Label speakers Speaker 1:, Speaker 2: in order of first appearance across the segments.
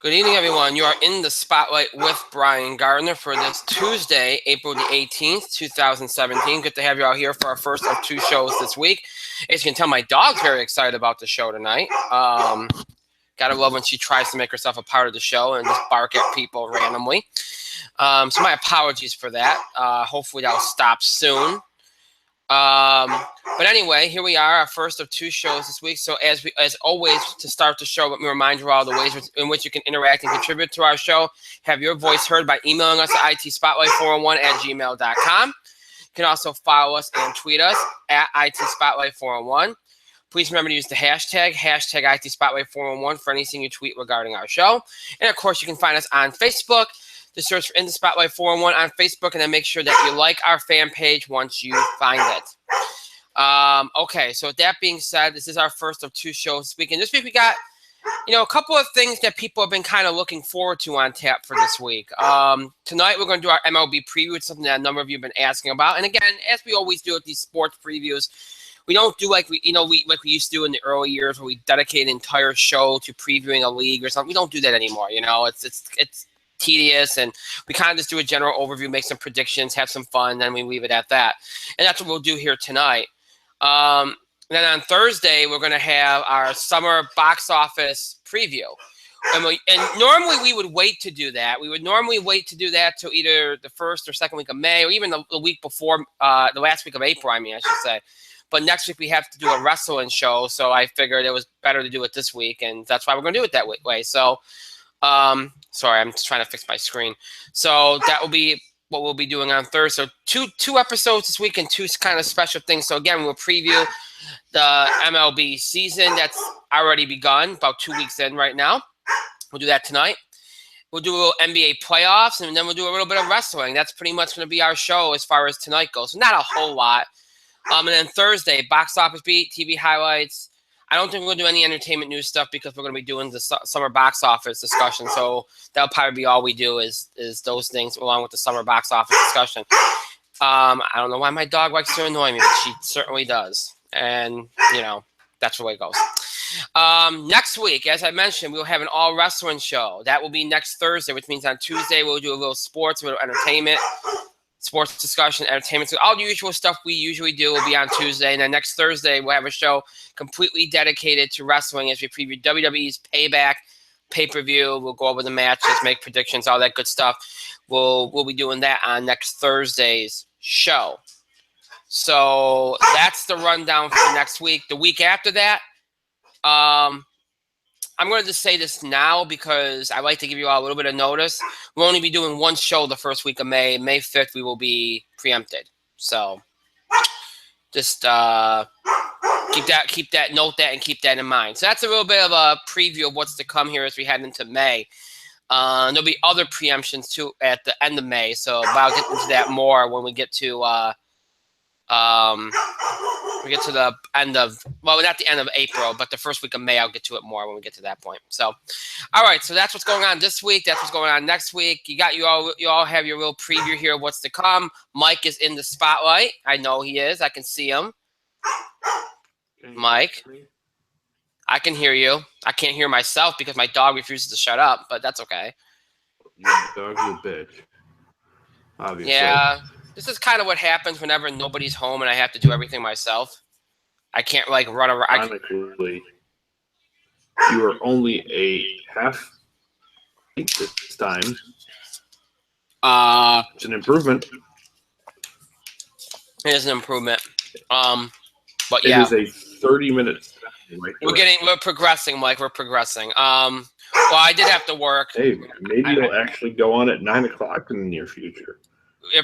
Speaker 1: Good evening, everyone. You are in the spotlight with Brian Gardner for this Tuesday, April the 18th, 2017. Good to have you all here for our first of two shows this week. As you can tell, my dog's very excited about the show tonight. Gotta love when she tries to make herself a part of the show and just bark at people randomly. So my apologies for that. Hopefully that'll stop soon. But anyway, here we are, our first of two shows this week. So as always, to start the show, let me remind you all the ways in which you can interact and contribute to our show. Have your voice heard by emailing us at itspotlight401@gmail.com. You can also follow us and tweet us at itspotlight401. Please remember to use the hashtag itspotlight401 for anything you tweet regarding our show. And of course, you can find us on Facebook. Just search for In the Spotlight 401 on Facebook, and then make sure that you like our fan page once you find it. Okay, so with that being said, this is our first of two shows this week. And this week we got, a couple of things that people have been kind of looking forward to on tap for this week. Tonight we're going to do our MLB preview. It's something that a number of you have been asking about. And again, as we always do with these sports previews, we don't do like we used to do in the early years where we dedicate an entire show to previewing a league or something. We don't do that anymore. It's tedious, and we kind of just do a general overview, make some predictions, have some fun, then we leave it at that. And that's what we'll do here tonight. Then on Thursday, we're going to have our summer box office preview. And normally we would wait to do that. We would normally wait to do that till either the first or second week of May, or even the week before, the last week of April, I should say. But next week we have to do a wrestling show, so I figured it was better to do it this week, and that's why we're going to do it that way. So, sorry, I'm just trying to fix my screen. So that will be what we'll be doing on Thursday. So two episodes this week and two kind of special things. So again, we'll preview the MLB season that's already begun, about 2 weeks in right now. We'll do that tonight. We'll do a little NBA playoffs, and then we'll do a little bit of wrestling. That's pretty much going to be our show as far as tonight goes. So not a whole lot. And then Thursday, box office beat, TV highlights. I don't think we're going to do any entertainment news stuff because we're going to be doing the summer box office discussion. So that'll probably be all we do is those things along with the summer box office discussion. I don't know why my dog likes to annoy me, but she certainly does. And, that's the way it goes. Next week, as I mentioned, we'll have an all wrestling show. That will be next Thursday, which means on Tuesday we'll do a little sports, a little entertainment. Sports discussion, entertainment. So all the usual stuff we usually do will be on Tuesday. And then next Thursday, we'll have a show completely dedicated to wrestling as we preview WWE's Payback pay-per-view. We'll go over the matches, make predictions, all that good stuff. We'll be doing that on next Thursday's show. So that's the rundown for next week. The week after that, I'm going to just say this now because I like to give you all a little bit of notice. We'll only be doing one show the first week of May. May 5th, we will be preempted. So just note that, and keep that in mind. So that's a little bit of a preview of what's to come here as we head into May. There'll be other preemptions too at the end of May. So I'll get into that more when we get to the end of, well, not the end of April, but the first week of May. I'll get to it more when we get to that point. So, all right. So that's what's going on this week. That's what's going on next week. You all have your little preview here of what's to come. Mike is in the spotlight. I know he is. I can see him. Mike, I can hear you. I can't hear myself because my dog refuses to shut up, but that's okay.
Speaker 2: Your dog's a bitch. Obviously.
Speaker 1: Yeah. This is kind of what happens whenever nobody's home and I have to do everything myself. I can't run around.
Speaker 2: Ironically, you are only a half this time. It's an improvement.
Speaker 1: It is an improvement. But
Speaker 2: yeah, it is a 30-minute.
Speaker 1: We're progressing, Mike. We're progressing. Well, I did have to work.
Speaker 2: Hey, maybe you'll actually go on at 9 o'clock in the near future.
Speaker 1: Yeah,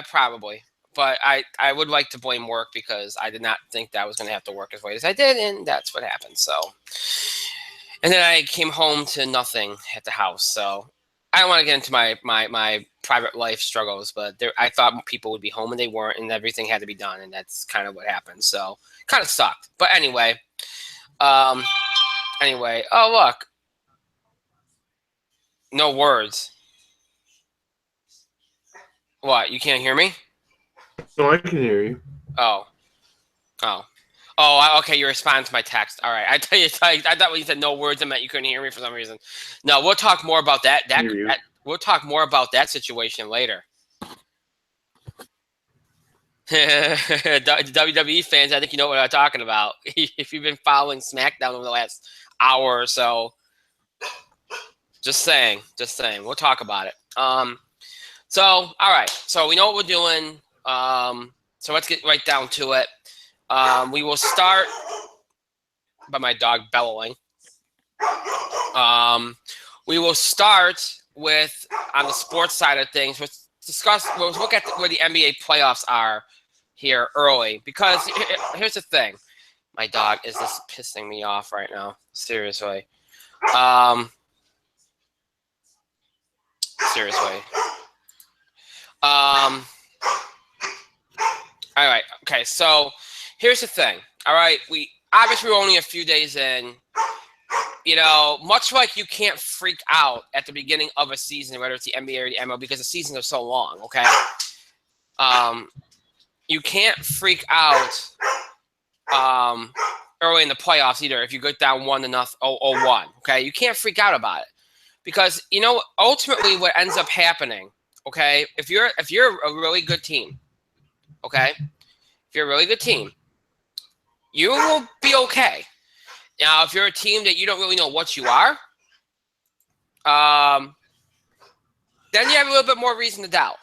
Speaker 1: probably. But I would like to blame work because I did not think that I was going to have to work as late as I did, and that's what happened. So, and then I came home to nothing at the house. So I don't want to get into my private life struggles, but I thought people would be home and they weren't, and everything had to be done, and that's kind of what happened. So kind of sucked. But anyway, oh look, no words. What? You can't hear me?
Speaker 2: No, I can hear you.
Speaker 1: Oh. Oh, okay. You respond to my text. All right. I thought when you said no words, I meant you couldn't hear me for some reason. No, we'll talk more about that. We'll talk more about that situation later. WWE fans, I think you know what I'm talking about. If you've been following SmackDown over the last hour or so, just saying. We'll talk about it. So, all right. So we know what we're doing. So let's get right down to it. We will start by my dog bellowing. We will start with on the sports side of things. We'll look at where the NBA playoffs are here early, because here's the thing. My dog is just pissing me off right now. Seriously. Seriously. All right. Okay. So here's the thing. All right. We obviously we're only a few days in. You know, much like you can't freak out at the beginning of a season, whether it's the NBA or the MLB, because the seasons are so long. Okay. You can't freak out early in the playoffs either if you go down 1-0, okay? You can't freak out about it, because you know ultimately what ends up happening, okay? If you're a really good team, okay? If you're a really good team, you will be okay. Now, if you're a team that you don't really know what you are, then you have a little bit more reason to doubt.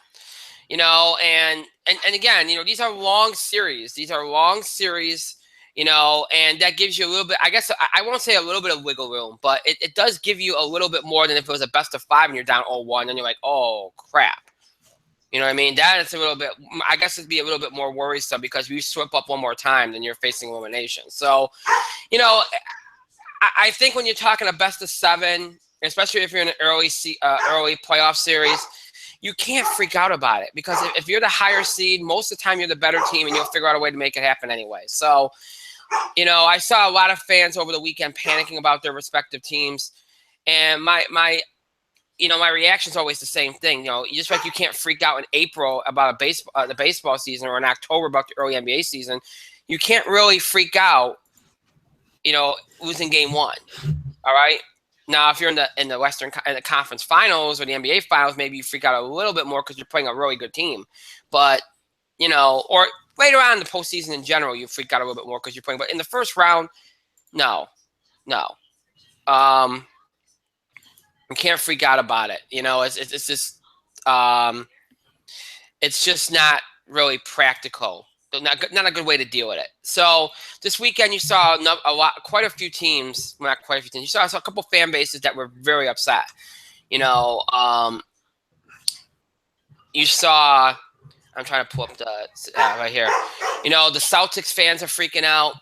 Speaker 1: You know, and again, you know, these are long series. You know, and that gives you a little bit, I guess, I won't say a little bit of wiggle room, but it does give you a little bit more than if it was a best of 5 and you're down 0-1 and you're like, oh, crap. You know what I mean? That is a little bit, I guess it'd be a little bit more worrisome, because you slip up one more time, then you're facing elimination. So, you know, I think when you're talking a best of 7, especially if you're in an early playoff series, you can't freak out about it, because if you're the higher seed, most of the time you're the better team and you'll figure out a way to make it happen anyway. So, you know, I saw a lot of fans over the weekend panicking about their respective teams, and my reaction is always the same thing. You know, just like you can't freak out in April about the baseball season, or in October about the early NBA season, you can't really freak out, you know, losing game 1. All right. Now, if you're in the conference finals or the NBA finals, maybe you freak out a little bit more because you're playing a really good team. But, you know, or later on in the postseason in general, you freak out a little bit more because you're playing. But in the first round, no. You can't freak out about it. You know, it's just not really practical. Not a good way to deal with it. So this weekend you saw quite a few teams. Well, not quite a few teams. You saw a couple fan bases that were very upset. You know, you saw. I'm trying to pull up the right here. You know, the Celtics fans are freaking out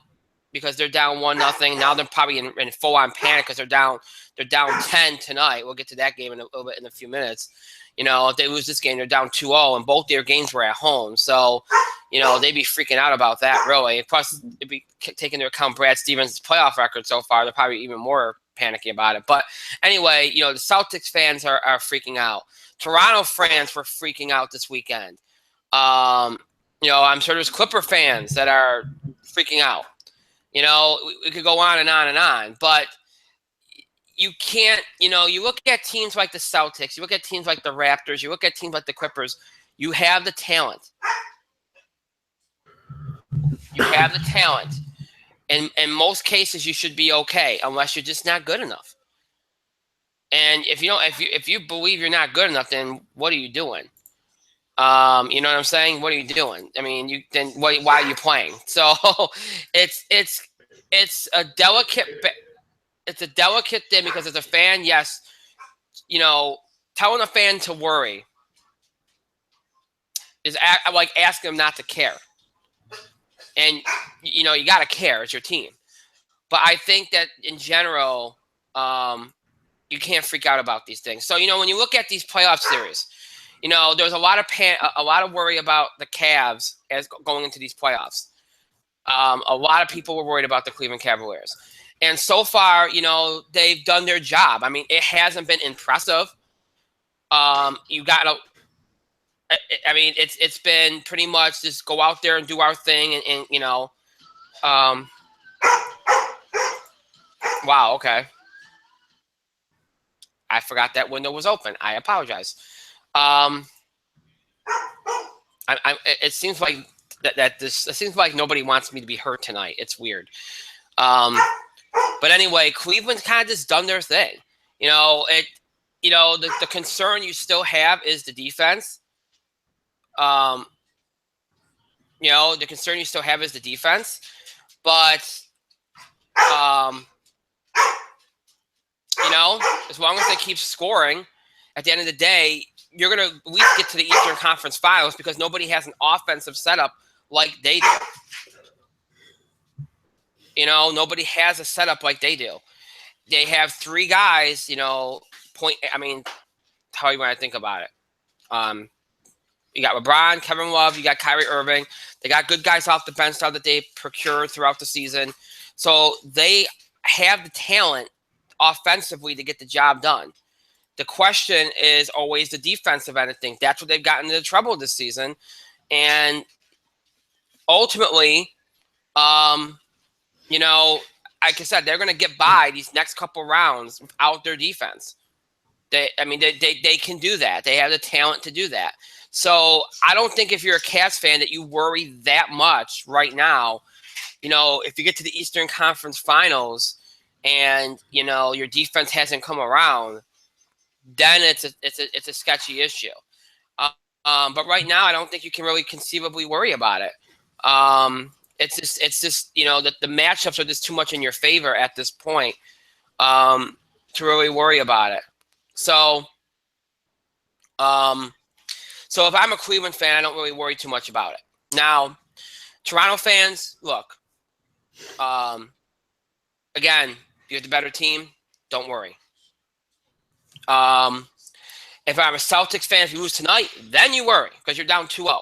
Speaker 1: because they're down 1-0. Now they're probably in full-on panic because they're down 10 tonight. We'll get to that game in a little bit in a few minutes. You know, if they lose this game, they're down 2-0, and both their games were at home. So, you know, they'd be freaking out about that, really. Plus, it'd be taking into account Brad Stevens' playoff record so far. They're probably even more panicky about it. But anyway, you know, the Celtics fans are freaking out. Toronto fans were freaking out this weekend. You know, I'm sure there's Clipper fans that are freaking out. You know, we could go on and on and on. But you can't, you know, you look at teams like the Celtics, you look at teams like the Raptors, you look at teams like the Clippers, you have the talent. You have the talent. And in most cases, you should be okay, unless you're just not good enough. And if you believe you're not good enough, then what are you doing? You know what I'm saying? What are you doing? I mean, why are you playing? So it's a delicate. It's a delicate thing, because as a fan, yes, you know, telling a fan to worry is like asking them not to care. And, you know, you got to care. It's your team. But I think that in general, you can't freak out about these things. So, you know, when you look at these playoff series, you know, there's a lot of worry about the Cavs as going into these playoffs. A lot of people were worried about the Cleveland Cavaliers. And so far, you know, they've done their job. I mean, it hasn't been impressive. It's been pretty much just go out there and do our thing and you know, Wow. Okay. I forgot that window was open. I apologize. It seems like it seems like nobody wants me to be hurt tonight. It's weird. But anyway, Cleveland's kind of just done their thing. The concern you still have is the defense. The concern you still have is the defense, but as long as they keep scoring, at the end of the day, you're going to at least get to the Eastern Conference Finals because nobody has an offensive setup like they do. Nobody has a setup like they do. They have three guys, how you want to think about it. You got LeBron, Kevin Love, you got Kyrie Irving. They got good guys off the bench now that they procured throughout the season. So they have the talent offensively to get the job done. The question is always the defensive end of things. That's what they've gotten into trouble this season. And ultimately, like I said, they're going to get by these next couple rounds without their defense. They can do that. They have the talent to do that. So I don't think if you're a Cavs fan that you worry that much right now. If you get to the Eastern Conference Finals and your defense hasn't come around, then it's a sketchy issue. But right now, I don't think you can really conceivably worry about it. It's just that the matchups are just too much in your favor at this point to really worry about it. So if I'm a Cleveland fan, I don't really worry too much about it. Now, Toronto fans, look, again, you're the better team. Don't worry. If I'm a Celtics fan, if you lose tonight, then you worry because you're down 2-0.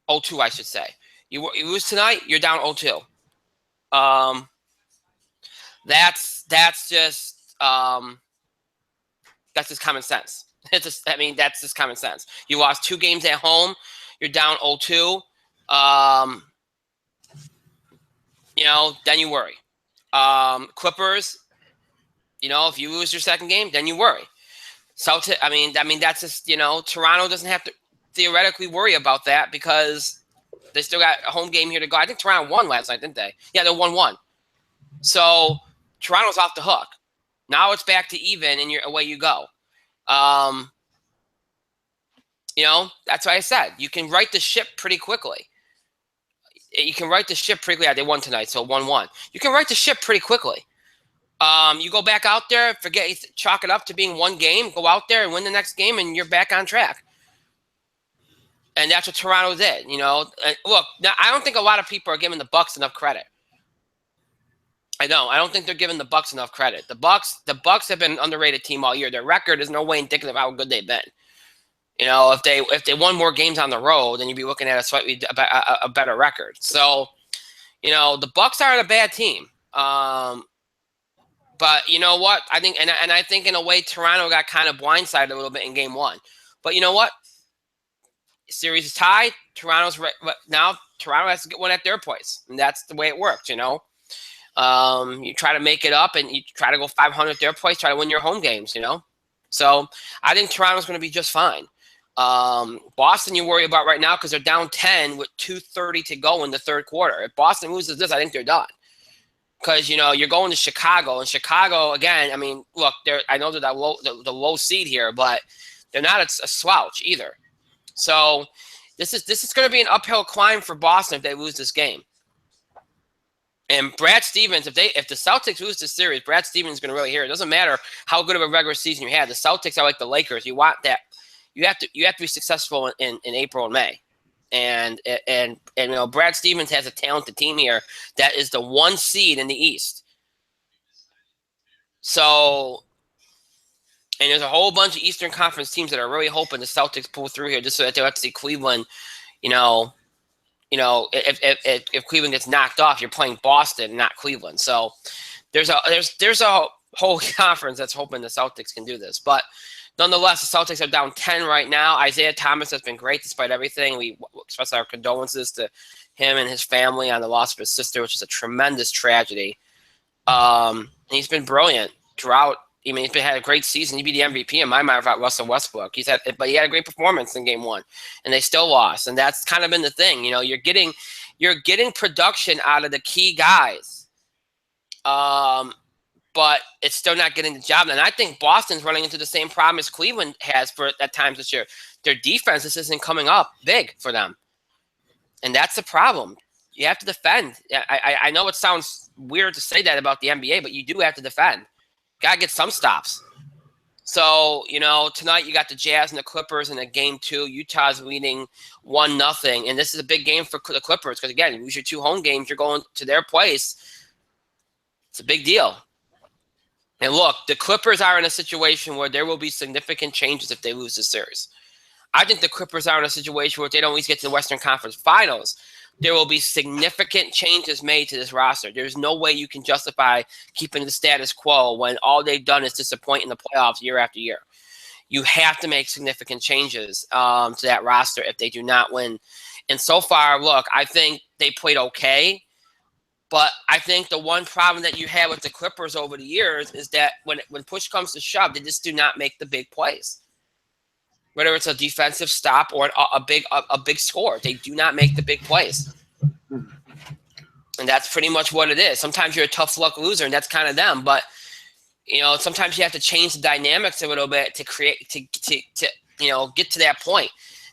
Speaker 1: 0-2, I should say. You lose tonight, you're down 0-2. That's just common sense. That's just common sense. You lost 2 games at home, you're down 0-2. Then you worry. Clippers, if you lose your second game, then you worry. That's just, Toronto doesn't have to theoretically worry about that because they still got a home game here to go. I think Toronto won last night, didn't they? Yeah, they 1-1. So Toronto's off the hook. Now it's back to even and away you go. That's why I said you can right the ship pretty quickly. You can right the ship pretty quickly. Yeah, they won tonight, so 1-1. You can right the ship pretty quickly. You go back out there, chalk it up to being one game, go out there and win the next game, and you're back on track. And that's what Toronto did, Look, now, I don't think a lot of people are giving the Bucks enough credit. I don't think they're giving the Bucks enough credit. The Bucks have been an underrated team all year. Their record is no way indicative of how good they've been. If they won more games on the road, then you'd be looking at a slightly a better record. So, the Bucks aren't a bad team. But you know what? I think, and I think in a way, Toronto got kind of blindsided a little bit in Game 1. But you know what? Series is tied. Now Toronto has to get one at their place, and that's the way it works. You try to make it up, and you try to go 500 at their place. Try to win your home games. So I think Toronto's going to be just fine. Boston, you worry about right now because they're down 10 with 2:30 to go in the third quarter. If Boston loses this, I think they're done. Because you're going to Chicago, and Chicago again. Look, I know they're the low seed here, but they're not a slouch either. So this is going to be an uphill climb for Boston if they lose this game. And Brad Stevens, if the Celtics lose this series, Brad Stevens is going to really hear it. It doesn't matter how good of a regular season you have. The Celtics are like the Lakers. You want that. You have to be successful in April and May. And Brad Stevens has a talented team here that is the 1 seed in the East. So, and there's a whole bunch of Eastern Conference teams that are really hoping the Celtics pull through here just so that they'll have to see Cleveland. If Cleveland gets knocked off, you're playing Boston, not Cleveland. So there's a whole conference that's hoping the Celtics can do this, but. Nonetheless, the Celtics are down 10 right now. Isaiah Thomas has been great despite everything. We express our condolences to him and his family on the loss of his sister, which is a tremendous tragedy. He's been brilliant throughout. I mean, he's had a great season. He'd be the MVP in my mind without Russell Westbrook. But he had a great performance in Game 1, and they still lost. And that's kind of been the thing. You know, you're getting production out of the key guys, but it's still not getting the job. And I think Boston's running into the same problem as Cleveland has at times this year. Their defense just isn't coming up big for them, and that's the problem. You have to defend. I know it sounds weird to say that about the NBA, but you do have to defend. Got to get some stops. So, you know, tonight you got the Jazz and the Clippers in a Game 2. Utah's leading 1-0. And this is a big game for the Clippers because, again, you lose your 2 home games. You're going to their place. It's a big deal. And look, the Clippers are in a situation where there will be significant changes if they lose this series. I think the Clippers are in a situation where if they don't at least get to the Western Conference Finals, there will be significant changes made to this roster. There's no way you can justify keeping the status quo when all they've done is disappoint in the playoffs year after year. You have to make significant changes to that roster if they do not win. And so far, look, I think they played okay. But I think the one problem that you had with the Clippers over the years is that when push comes to shove, they just do not make the big plays. Whether it's a defensive stop or a big score, they do not make the big plays. And that's pretty much what it is. Sometimes you're a tough luck loser, and that's kind of them. But, you know, sometimes you have to change the dynamics a little bit to create to get to that point.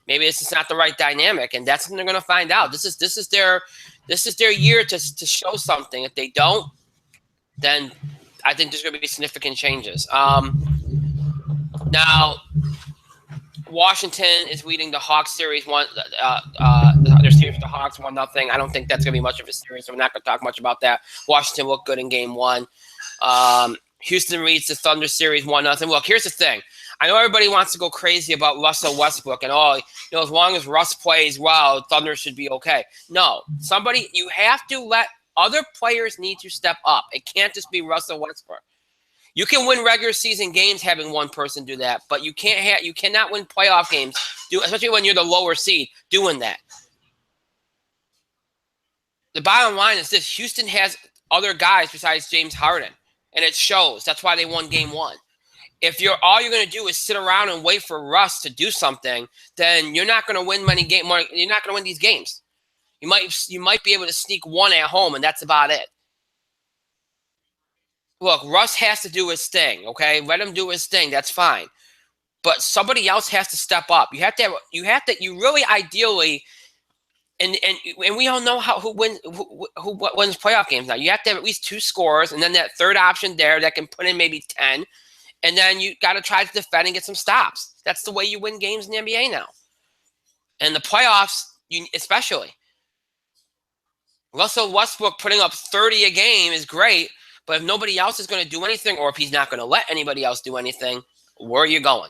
Speaker 1: Maybe it's just not the right dynamic, and that's what they're going to find out. This is their year to show something. If they don't, then I think there's going to be significant changes. Now, Washington is leading the Hawks series their series with the Hawks 1-0. I don't think that's going to be much of a series, so we're not going to talk much about that. Washington looked good in Game 1. Houston leads the Thunder series 1-0. Look, here's the thing. I know everybody wants to go crazy about Russell Westbrook and as long as Russ plays well, Thunder should be okay. No, you have to let other players need to step up. It can't just be Russell Westbrook. You can win regular season games having one person do that, but you cannot win playoff games, especially when you're the lower seed, doing that. The bottom line is this: Houston has other guys besides James Harden, and it shows. That's why they won Game 1. If all you're going to do is sit around and wait for Russ to do something, then you're not going to win many games. You're not going to win these games. You might be able to sneak one at home, and that's about it. Look, Russ has to do his thing, okay? Let him do his thing. That's fine. But somebody else has to step up. You really ideally, and we all know who wins playoff games now. You have to have at least 2 scorers, and then that third option there that can put in maybe 10, and then you got to try to defend and get some stops. That's the way you win games in the NBA now. And the playoffs, especially. Russell Westbrook putting up 30 a game is great, but if nobody else is going to do anything, or if he's not going to let anybody else do anything, where are you going?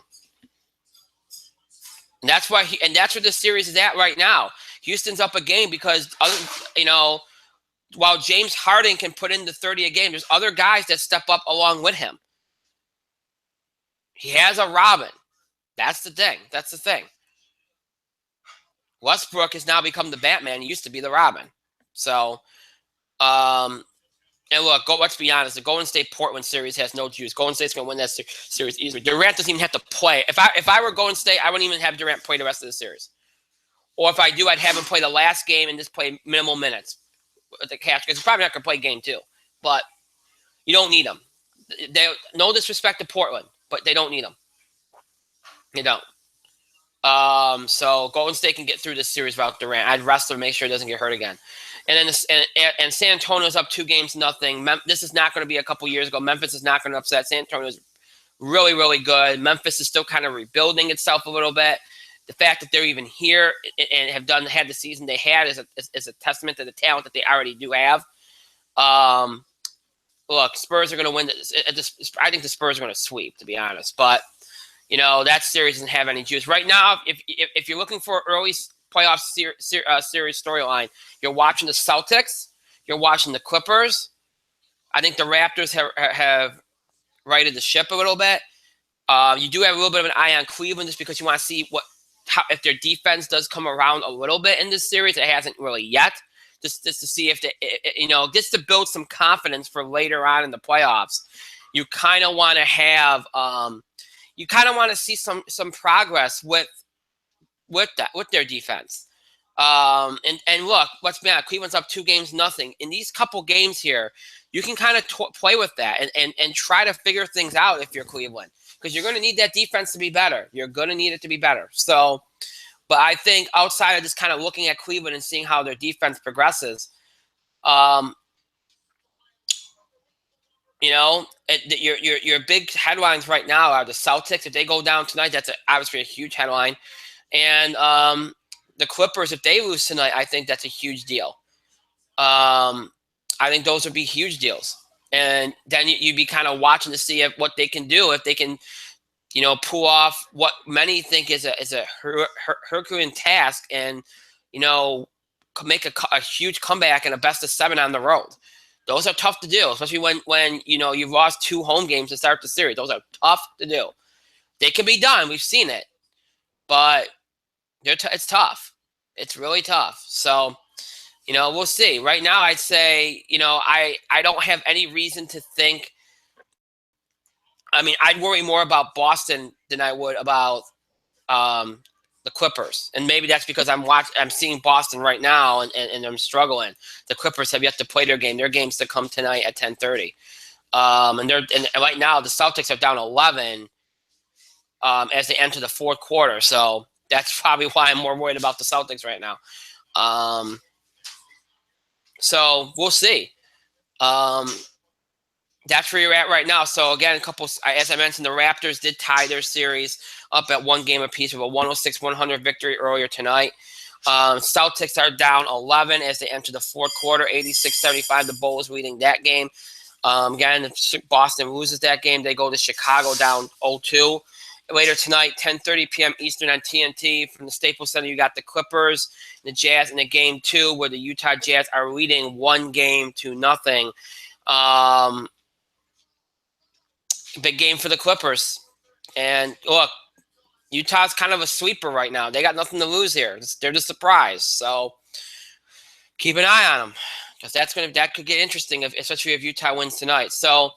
Speaker 1: And that's why that's where the series is at right now. Houston's up a game because, while James Harden can put in the 30 a game, there's other guys that step up along with him. He has a Robin. That's the thing. Westbrook has now become the Batman. He used to be the Robin. So, and look, let's be honest. The Golden State-Portland series has no juice. Golden State's going to win that series easily. Durant doesn't even have to play. If I were Golden State, I wouldn't even have Durant play the rest of the series. Or if I do, I'd have him play the last game and just play minimal minutes with the catch, because he's probably not going to play Game 2. But you don't need him. No disrespect to Portland, but they don't need him. You don't. So Golden State can get through this series without Durant. I'd rest him, make sure he doesn't get hurt again. And then San Antonio's up 2-0. This is not going to be a couple years ago. Memphis is not going to upset. San Antonio's really, really good. Memphis is still kind of rebuilding itself a little bit. The fact that they're even here and had the season they had is a testament to the talent that they already do have. Look, Spurs are going to win. I think the Spurs are going to sweep, to be honest. But that series doesn't have any juice right now. If you're looking for early playoff series storyline, you're watching the Celtics, you're watching the Clippers. I think the Raptors have righted the ship a little bit. You do have a little bit of an eye on Cleveland just because you want to see if their defense does come around a little bit in this series. It hasn't really yet. Just to see if just to build some confidence for later on in the playoffs. You kind of want to have you kind of want to see some progress with their defense. And look, let's be honest, Cleveland's up 2-0. In these couple games here, you can kind of play with that and try to figure things out if you're Cleveland, because you're going to need that defense to be better. You're going to need it to be better. So, but I think outside of just kind of looking at Cleveland and seeing how their defense progresses, your big headlines right now are the Celtics. If they go down tonight, that's obviously a huge headline. And the Clippers, if they lose tonight, I think that's a huge deal. I think those would be huge deals. And then you'd be kind of watching to see what they can do, if they can, pull off what many think is a Herculean task, and make a huge comeback and a best of 7 on the road. Those are tough to do, especially when you've lost 2 home games to start the series. Those are tough to do. They can be done. We've seen it, but it's tough. It's really tough. So, we'll see. Right now, I'd say, I don't have any reason to think. I mean, I'd worry more about Boston than I would about the Clippers. And maybe that's because I'm seeing Boston right now and I'm struggling. The Clippers have yet to play their game. Their game's to come tonight at 10:30. And right now the Celtics are down 11 as they enter the fourth quarter. So that's probably why I'm more worried about the Celtics right now. So we'll see. That's where you're at right now. So again, as I mentioned, the Raptors did tie their series up at 1 game apiece with a 106-100 victory earlier tonight. Celtics are down 11 as they enter the fourth quarter, 86-75. The Bulls leading that game. Again, if Boston loses that game, they go to Chicago down 0-2. Later tonight, 10:30 p.m. Eastern on TNT from the Staples Center, you got the Clippers, the Jazz in the game 2, where the Utah Jazz are leading 1-0. Big game for the Clippers. And look, Utah's kind of a sweeper right now. They got nothing to lose here. They're the surprise. So keep an eye on them, because that could get interesting, especially if Utah wins tonight. So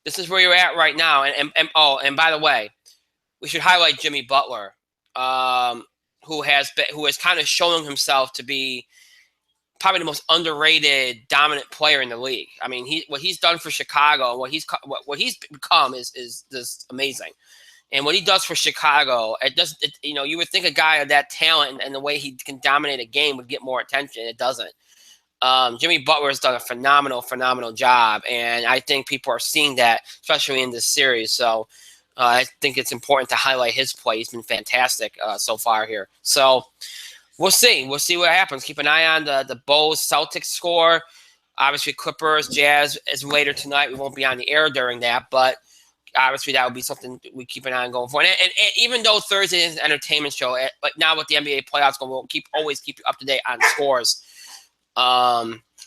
Speaker 1: this is where you're at right now. And by the way, we should highlight Jimmy Butler, who has kind of shown himself to be probably the most underrated, dominant player in the league. I mean, what he's done for Chicago, what he's become is just amazing. And what he does for Chicago, you would think a guy of that talent and the way he can dominate a game would get more attention. It doesn't. Jimmy Butler has done a phenomenal job, and I think people are seeing that, especially in this series. So I think it's important to highlight his play. He's been fantastic so far here. So we'll see. We'll see what happens. Keep an eye on the Bulls Celtics score. Obviously, Clippers Jazz is later tonight. We won't be on the air during that, but obviously that would be something we keep an eye on going forward. And even though Thursday is an entertainment show, but now with the NBA playoffs going, we'll always keep you up to date on scores,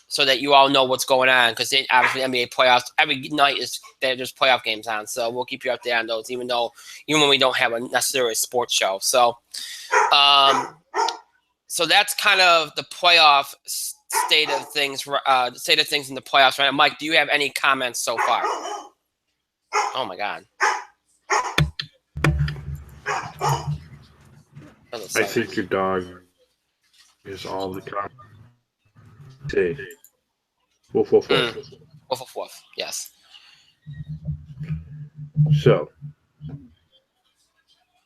Speaker 1: so that you all know what's going on. Because obviously NBA playoffs every night there's playoff games on, so we'll keep you up to date on those. Even when we don't have a necessarily sports show, so that's kind of the playoff state of things in the playoffs right now. Mike, do you have any comments so far? Oh my God.
Speaker 2: I think your dog is all the comments. Hey. Woof, woof, woof.
Speaker 1: Woof, woof, woof. Yes.
Speaker 2: So,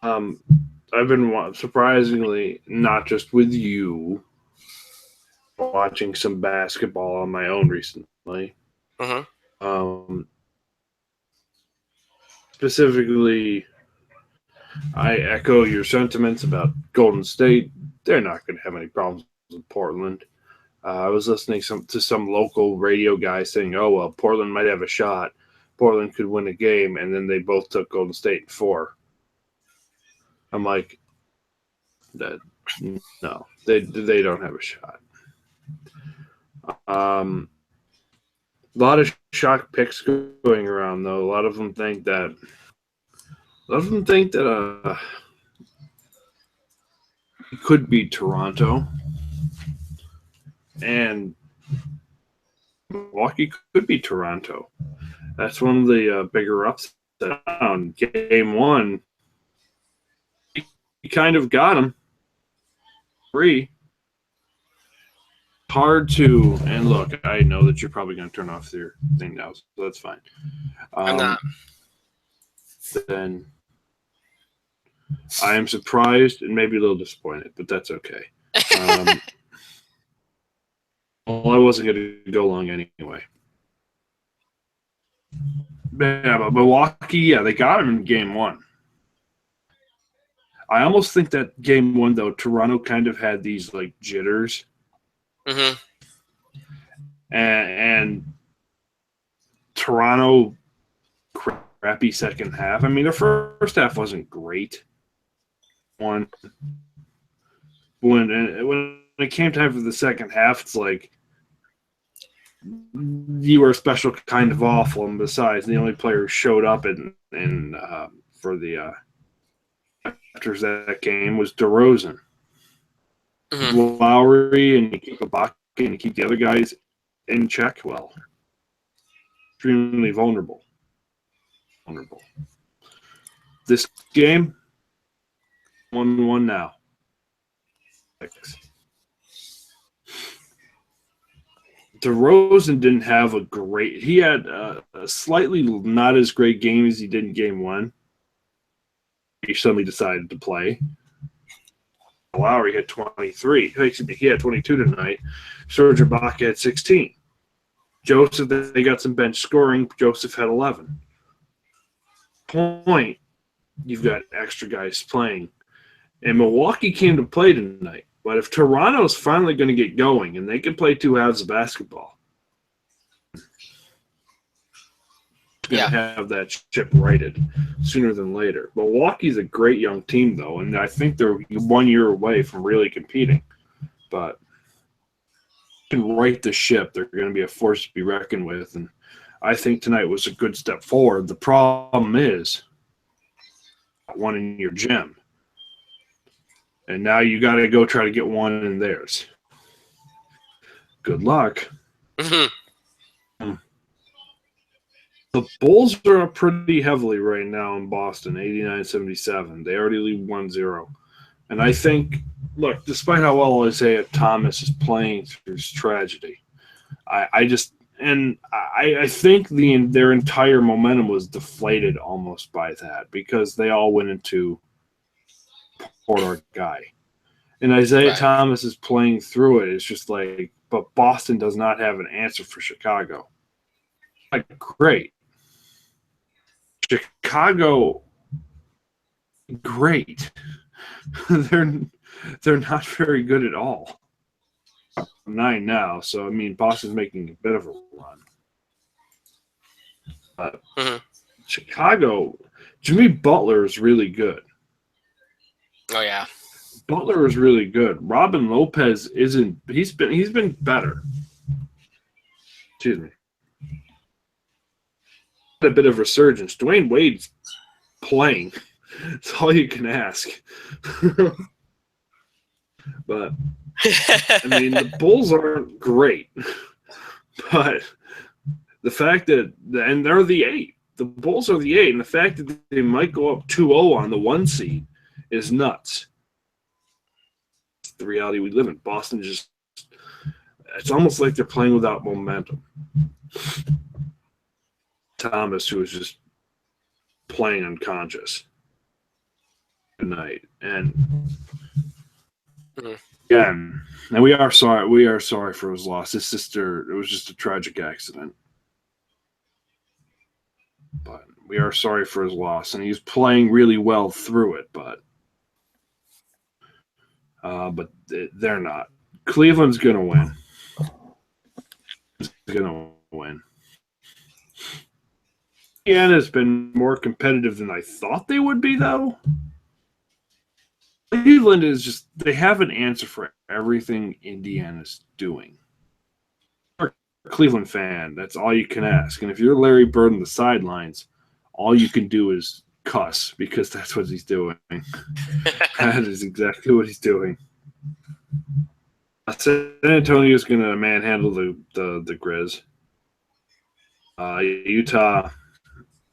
Speaker 2: I've been surprisingly not just with you watching some basketball on my own recently.
Speaker 1: Mm-hmm.
Speaker 2: Specifically, I echo your sentiments about Golden State. They're not going to have any problems with Portland. I was listening to some local radio guy saying, "Oh well, Portland might have a shot. Portland could win a game," and then they both took Golden State in 4. I'm like, no, they don't have a shot. A lot of shock picks going around, though. A lot of them think that could beat Toronto, and Milwaukee could beat Toronto. That's one of the bigger upsets. Game one, he kind of got him. 3. Hard to, and look, I know that you're probably going to turn off your thing now, so that's fine.
Speaker 1: I'm not.
Speaker 2: Then I am surprised and maybe a little disappointed, but that's okay. Well, I wasn't going to go long anyway. Yeah, but Milwaukee, yeah, they got him in game one. I almost think that game one, though, Toronto kind of had these like jitters.
Speaker 1: Mm-hmm.
Speaker 2: And Toronto, crappy second half. I mean, the first half wasn't great. When it came time for the second half, it's like you were a special kind of awful. And besides, the only player who showed up for the after that game was DeRozan. Mm-hmm. Lowry, and you keep Ibaka and you keep the other guys in check. Well, extremely vulnerable. This game, 1-1 now. 6. DeRozan didn't have a great. He had a slightly not as great game as he did in game one. He suddenly decided to play. Lowry had 23. He had 22 tonight. Serge Ibaka had 16. Joseph, they got some bench scoring. Joseph had 11. Point, you've got extra guys playing. And Milwaukee came to play tonight. But if Toronto's finally going to get going and they can play two halves of basketball, going to have that ship righted sooner than later. Milwaukee's a great young team, though, and I think they're 1 year away from really competing. But can right the ship. They're going to be a force to be reckoned with, and I think tonight was a good step forward. The problem is one in your gym, and now you got to go try to get one in theirs. Good luck. Mm-hmm. The Bulls are up pretty heavily right now in Boston, 89-77. They already lead 1-0. And I think, look, despite how well Isaiah Thomas is playing through his tragedy, I think their entire momentum was deflated almost by that because they all went into poor guy. And Isaiah Thomas is playing through it. It's just like, but Boston does not have an answer for Chicago. Like, great. Chicago, great. They're not very good at all. 9 now, so I mean Boston's making a bit of a run. But Chicago, Jimmy Butler is really good.
Speaker 1: Oh yeah,
Speaker 2: Butler is really good. Robin Lopez isn't. He's been better. Excuse me. A bit of resurgence. Dwayne Wade's playing. That's all you can ask. But I mean, the Bulls aren't great. But the fact that and they're the 8. The Bulls are the 8, and the fact that they might go up 2-0 on the 1 seed is nuts. It's the reality we live in. Boston it's almost like they're playing without momentum. Thomas, who was just playing unconscious tonight, and again, and we are sorry for his loss. His sister, it was just a tragic accident, but we are sorry for his loss, and he's playing really well through it, but they're not. Cleveland's gonna win. Indiana's been more competitive than I thought they would be, though. Cleveland is just, they have an answer for everything Indiana's doing. You're a Cleveland fan, that's all you can ask. And if you're Larry Bird on the sidelines, all you can do is cuss because that's what he's doing. That is exactly what he's doing. San Antonio's going to manhandle the Grizz. Utah,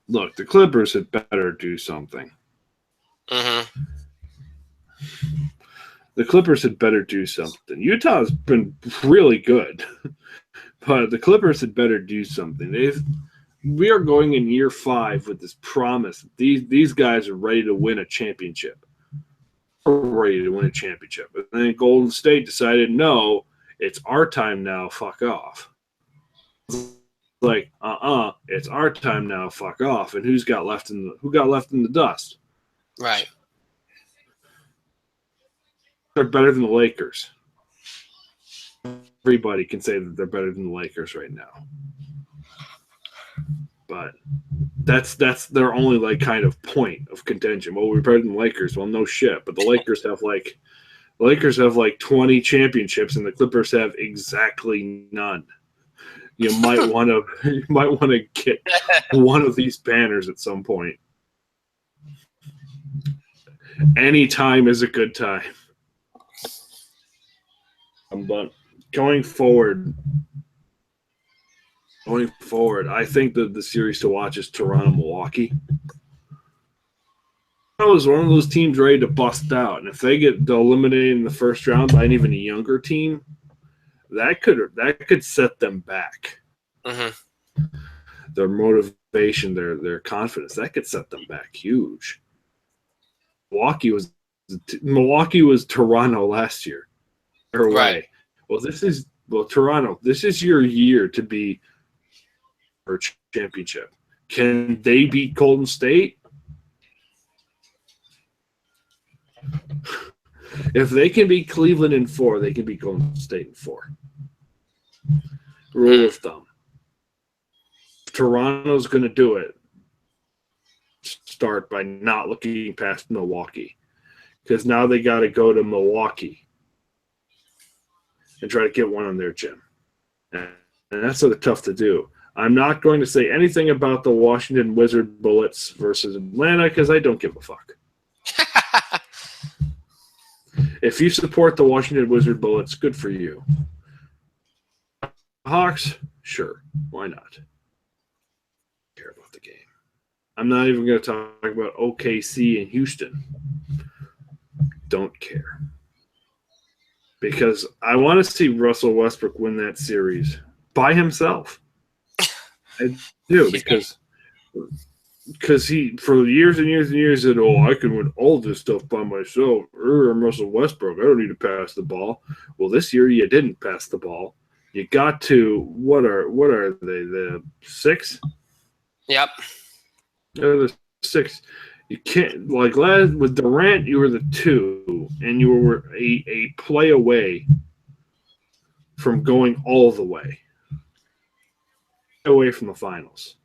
Speaker 2: look, the Clippers had better do something.
Speaker 1: Mm-hmm.
Speaker 2: The Clippers had better do something. Utah's been really good, but the Clippers had better do something. We are going in year 5 with this promise. These guys are ready to win a championship. Ready to win a championship. And then Golden State decided, no, it's our time now, fuck off. Like, it's our time now, fuck off. And who got left in the dust?
Speaker 1: Right.
Speaker 2: They're better than the Lakers. Everybody can say that they're better than the Lakers right now. But that's their only like kind of point of contention. Well, we're better than the Lakers. Well, no shit. But the Lakers have like 20 championships, and the Clippers have exactly none. You might want to get one of these banners at some point. Any time is a good time. But going forward, I think that the series to watch is Toronto-Milwaukee. Toronto is one of those teams ready to bust out, and if they get eliminated in the first round by an even younger team, that could set them back.
Speaker 1: Mm-hmm.
Speaker 2: Their motivation, their confidence, that could set them back huge. Milwaukee was Toronto last year. Right. Toronto. This is your year to be for championship. Can they beat Golden State? If they can beat Cleveland in 4, they can beat Golden State in 4. Rule of thumb. Toronto's going to do it. Start by not looking past Milwaukee, because now they got to go to Milwaukee and try to get one on their gym, and that's sort of tough to do. I'm not going to say anything about the Washington Wizard Bullets versus Atlanta because I don't give a fuck. If you support the Washington Wizard Bullets, good for you. Hawks, sure, why not? Care about the game. I'm not even going to talk about OKC and Houston. Don't care. Because I want to see Russell Westbrook win that series by himself. I do, because he, for years and years and years, said, I can win all this stuff by myself. I'm Russell Westbrook. I don't need to pass the ball. Well, this year you didn't pass the ball. You got to, what are they, the 6?
Speaker 1: Yep.
Speaker 2: The 6. You can't, like last with Durant, you were the 2, and you were a play away from going all the way away from the finals.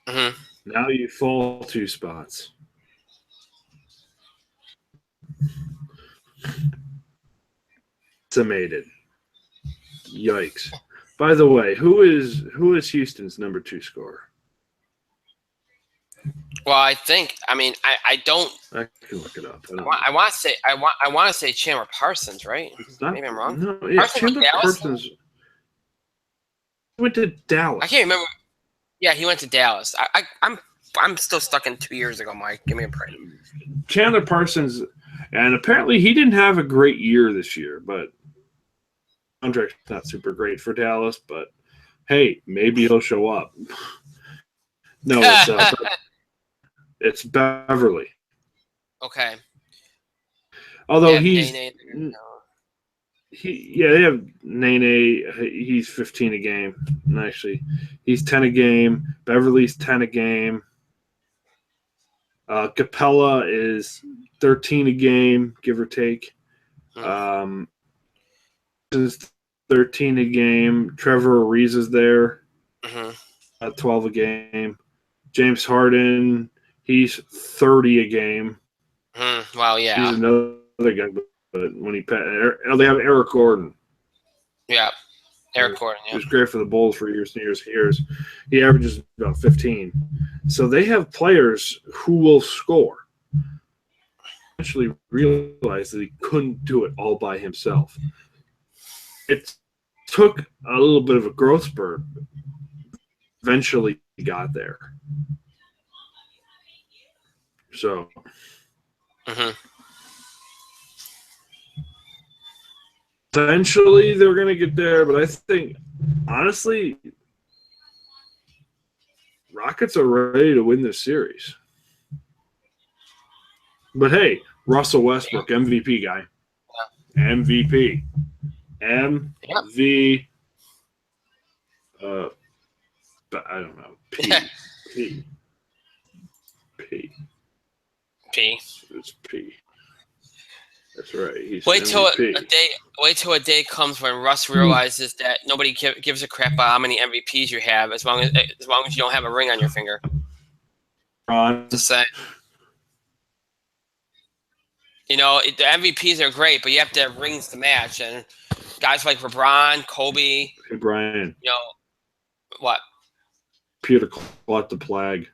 Speaker 1: Mm-hmm.
Speaker 2: Now you fall 2 spots. Decimated. Yikes. By the way, who is Houston's number 2 scorer?
Speaker 1: Well, I don't.
Speaker 2: I can look it up.
Speaker 1: I want to say Chandler Parsons, right? Maybe I'm wrong.
Speaker 2: No, yeah, Chandler Parsons went to Dallas.
Speaker 1: I can't remember. Yeah, he went to Dallas. I'm still stuck in 2 years ago, Mike. Give me a break.
Speaker 2: Chandler Parsons, and apparently he didn't have a great year this year, but contract's not super great for Dallas. But hey, maybe he'll show up. No, it's Beverly.
Speaker 1: Okay.
Speaker 2: Although they have Nene. He's 15 a game. And actually, he's 10 a game. Beverly's 10 a game. Capella is 13 a game, give or take. Is 13 a game. Trevor Ariza is there.
Speaker 1: Mm-hmm.
Speaker 2: 12 a game. James Harden, he's 30 a game.
Speaker 1: Well, yeah.
Speaker 2: He's another guy, but when they have Eric Gordon.
Speaker 1: Yeah, Eric Gordon. Yeah.
Speaker 2: He was great for the Bulls for years and years and years. He averages about 15. So they have players who will score. Eventually realized that he couldn't do it all by himself. It took a little bit of a growth spurt. Eventually he got there. So eventually they're going to get there, but I think, honestly, Rockets are ready to win this series. But hey, Russell Westbrook, MVP guy. MVP. MV. I don't know. P. It's P. That's right. He's
Speaker 1: wait till a day comes when Russ realizes that nobody gives a crap about how many MVPs you have, as long as you don't have a ring on your finger. Just saying. You know, the MVPs are great, but you have to have rings to match. And guys like LeBron, Kobe.
Speaker 2: Hey, Brian.
Speaker 1: You know, what?
Speaker 2: Computer caught the plague.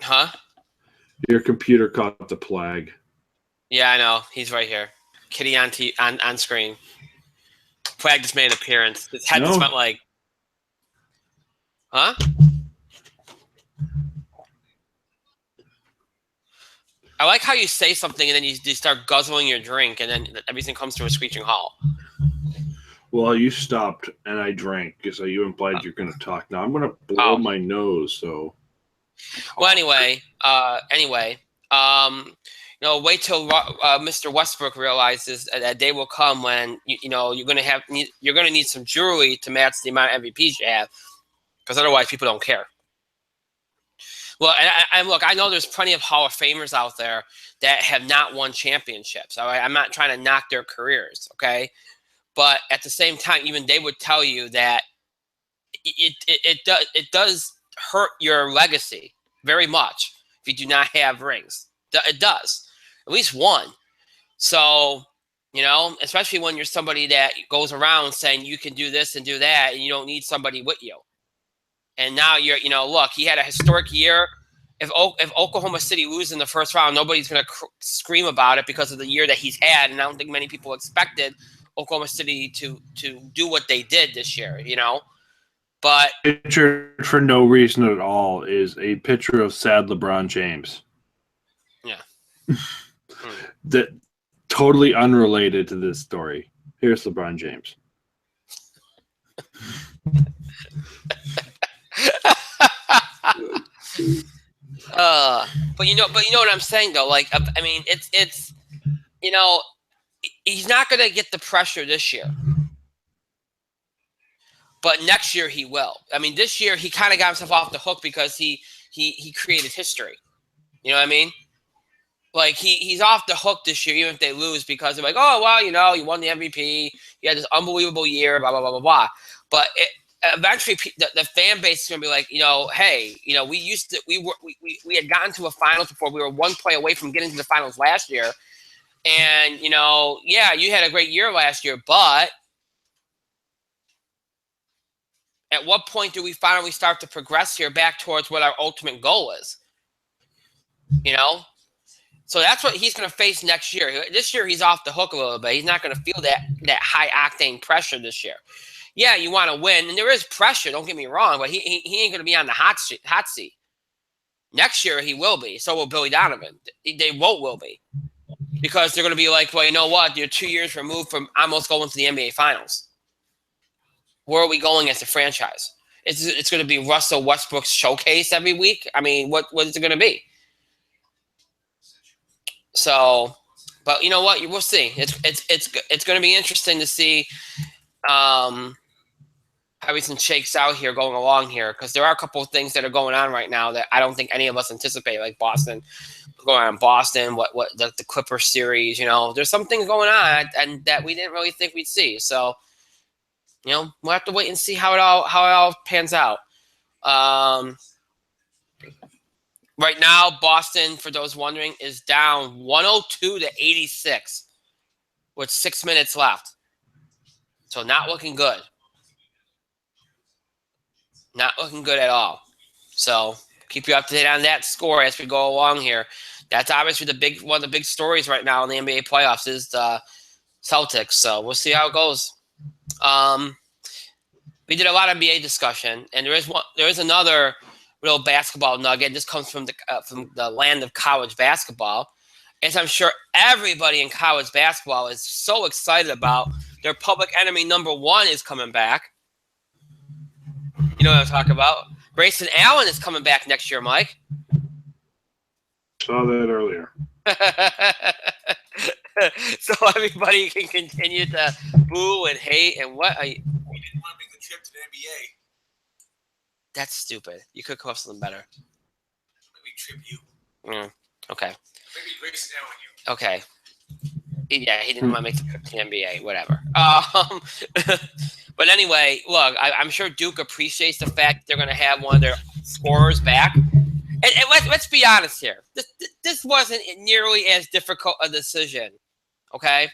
Speaker 1: Huh?
Speaker 2: Your computer caught the plague.
Speaker 1: Yeah, I know. He's right here. Kitty on screen. Plague just made an appearance. His head just went like, huh? I like how you say something and then you start guzzling your drink and then everything comes to a screeching halt.
Speaker 2: Well, you stopped and I drank, so you implied you're going to talk. Now I'm going to blow my nose. So.
Speaker 1: Well, anyway, you know, wait till Mr. Westbrook realizes that day will come when you're going to need some jewelry to match the amount of MVPs you have, because otherwise people don't care. Well, and look, I know there's plenty of Hall of Famers out there that have not won championships. All right? I'm not trying to knock their careers, okay? But at the same time, even they would tell you that it does hurt your legacy very much if you do not have rings. It does. At least one. So, you know, especially when you're somebody that goes around saying you can do this and do that, and you don't need somebody with you. And now look, he had a historic year. If Oklahoma City loses in the first round, nobody's going to scream about it because of the year that he's had. And I don't think many people expected Oklahoma City to do what they did this year, you know. But
Speaker 2: picture for no reason at all is a picture of sad LeBron James.
Speaker 1: Yeah.
Speaker 2: That totally unrelated to this story. Here's LeBron James.
Speaker 1: But you know what I'm saying though. Like, I mean, it's you know, he's not going to get the pressure this year, but next year he will. I mean, this year he kind of got himself off the hook because he created history. You know what I mean? Like he's off the hook this year, even if they lose, because they're like, oh well, you know, you won the MVP, you had this unbelievable year, blah blah blah blah blah. But eventually, the fan base is gonna be like, you know, hey, you know, we had gotten to a finals before. We were one play away from getting to the finals last year, and you know, yeah, you had a great year last year, but at what point do we finally start to progress here back towards what our ultimate goal is? You know. So that's what he's going to face next year. This year, he's off the hook a little bit. He's not going to feel that high-octane pressure this year. Yeah, you want to win, and there is pressure, don't get me wrong, but he ain't going to be on the hot seat. Next year, he will be. So will Billy Donovan. They both will be. Because they're going to be like, well, you know what? You're 2 years removed from almost going to the NBA Finals. Where are we going as a franchise? It's going to be Russell Westbrook's showcase every week? I mean, what is it going to be? So, but you know what? We'll see. It's going to be interesting to see how everything shakes out here going along here, because there are a couple of things that are going on right now that I don't think any of us anticipate, like Boston going on in Boston, what the Clippers series. You know, there's some things going on and that we didn't really think we'd see. So, you know, we'll have to wait and see how it all pans out. Right now, Boston, for those wondering, is down 102-86 with 6 minutes left. So not looking good. Not looking good at all. So keep you up to date on that score as we go along here. That's obviously one of the big stories right now in the NBA playoffs is the Celtics. So we'll see how it goes. We did a lot of NBA discussion, and there is another real basketball nugget. This comes from the land of college basketball, as I'm sure everybody in college basketball is so excited about. Their public enemy number one is coming back. You know what I'm talking about? Grayson Allen is coming back next year, Mike.
Speaker 2: Saw that earlier.
Speaker 1: So everybody can continue to boo and hate and what.
Speaker 3: We didn't want to make the trip to the NBA.
Speaker 1: That's stupid. You could come up with something better.
Speaker 3: Maybe trip you.
Speaker 1: Okay.
Speaker 3: Maybe Grayson Allen you.
Speaker 1: Okay. Yeah, he didn't want to make the trip to the NBA. Whatever. But anyway, look, I'm sure Duke appreciates the fact that they're going to have one of their scorers back. And let's be honest here. This wasn't nearly as difficult a decision, okay,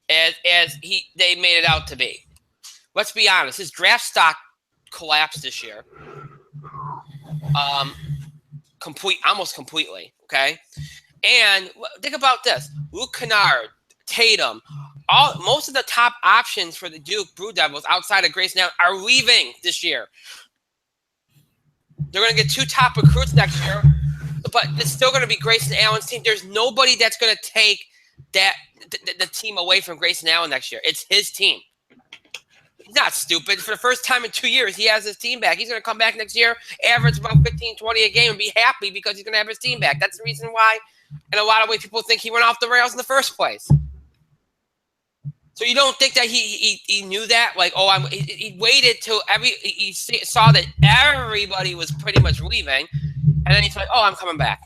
Speaker 1: as they made it out to be. Let's be honest. His draft stock collapsed this year, almost completely, okay. And think about this: Luke Kennard, Tatum, most of the top options for the Duke Blue Devils outside of Grayson Allen are leaving this year. They're going to get 2 top recruits next year, but it's still going to be Grayson Allen's team. There's nobody that's going to take the team away from Grayson Allen next year. It's his team. He's not stupid. For the first time in 2 years, he has his team back. He's going to come back next year, average about 15, 20 a game, and be happy because he's going to have his team back. That's the reason why, in a lot of ways, people think he went off the rails in the first place. So you don't think that he knew that? Like, he waited till he saw that everybody was pretty much leaving, and then he's like, I'm coming back.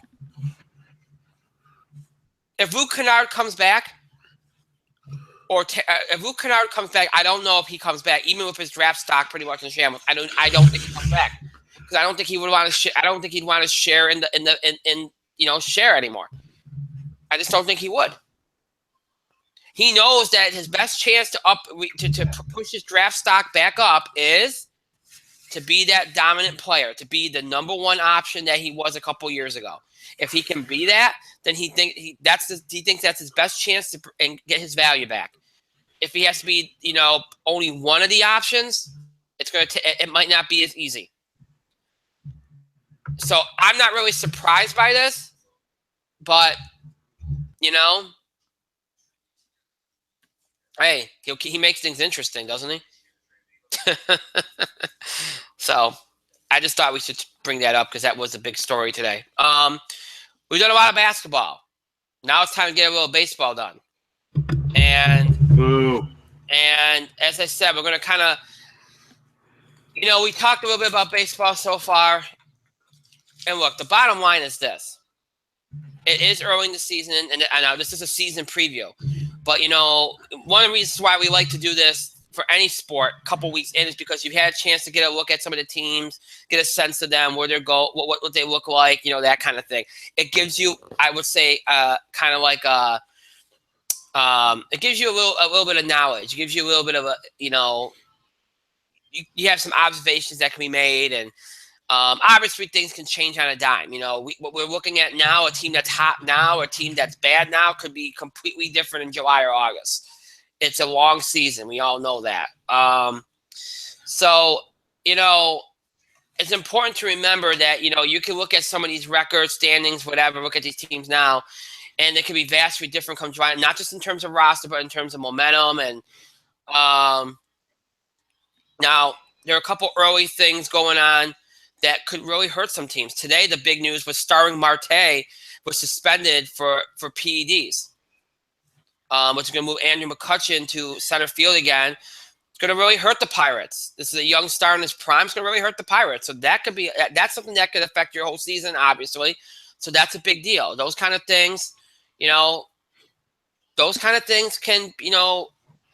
Speaker 1: If Luke Kennard comes back, if Luke Kennard comes back, I don't know if he comes back, even with his draft stock pretty much in shambles. I don't think he comes back because I don't think he would want to. I don't think he'd want to share in share anymore. I just don't think he would. He knows that his best chance to push his draft stock back up is to be that dominant player, to be the number one option that he was a couple years ago. If he can be that, then he thinks that's his best chance to get his value back. If he has to be, only one of the options, it might not be as easy. So I'm not really surprised by this, but hey, he makes things interesting, doesn't he? So I just thought we should bring that up because that was a big story today. We've done a lot of basketball. Now it's time to get a little baseball done. And as I said, we're going to kind of, we talked a little bit about baseball so far. And look, the bottom line is this. It is early in the season, and I know this is a season preview. But, one of the reasons why we like to do this for any sport a couple weeks in is because you've had a chance to get a look at some of the teams, get a sense of them, where they go, what they look like, that kind of thing. It gives you, I would say, kind of like it gives you a little bit of knowledge. It gives you a little bit of you have some observations that can be made, and obviously things can change on a dime. What we're looking at now, a team that's hot now, a team that's bad now, could be completely different in July or August. It's a long season. We all know that. So, it's important to remember that, you can look at some of these records, standings, whatever, look at these teams now, and they can be vastly different come July, not just in terms of roster, but in terms of momentum. And now there are a couple early things going on that could really hurt some teams. Today, the big news was Starling Marte was suspended for PEDs. Which is going to move Andrew McCutchen to center field again. It's going to really hurt the Pirates. This is a young star in his prime. It's going to really hurt the Pirates. So that's something that could affect your whole season, obviously. So that's a big deal. Those kind of things, can,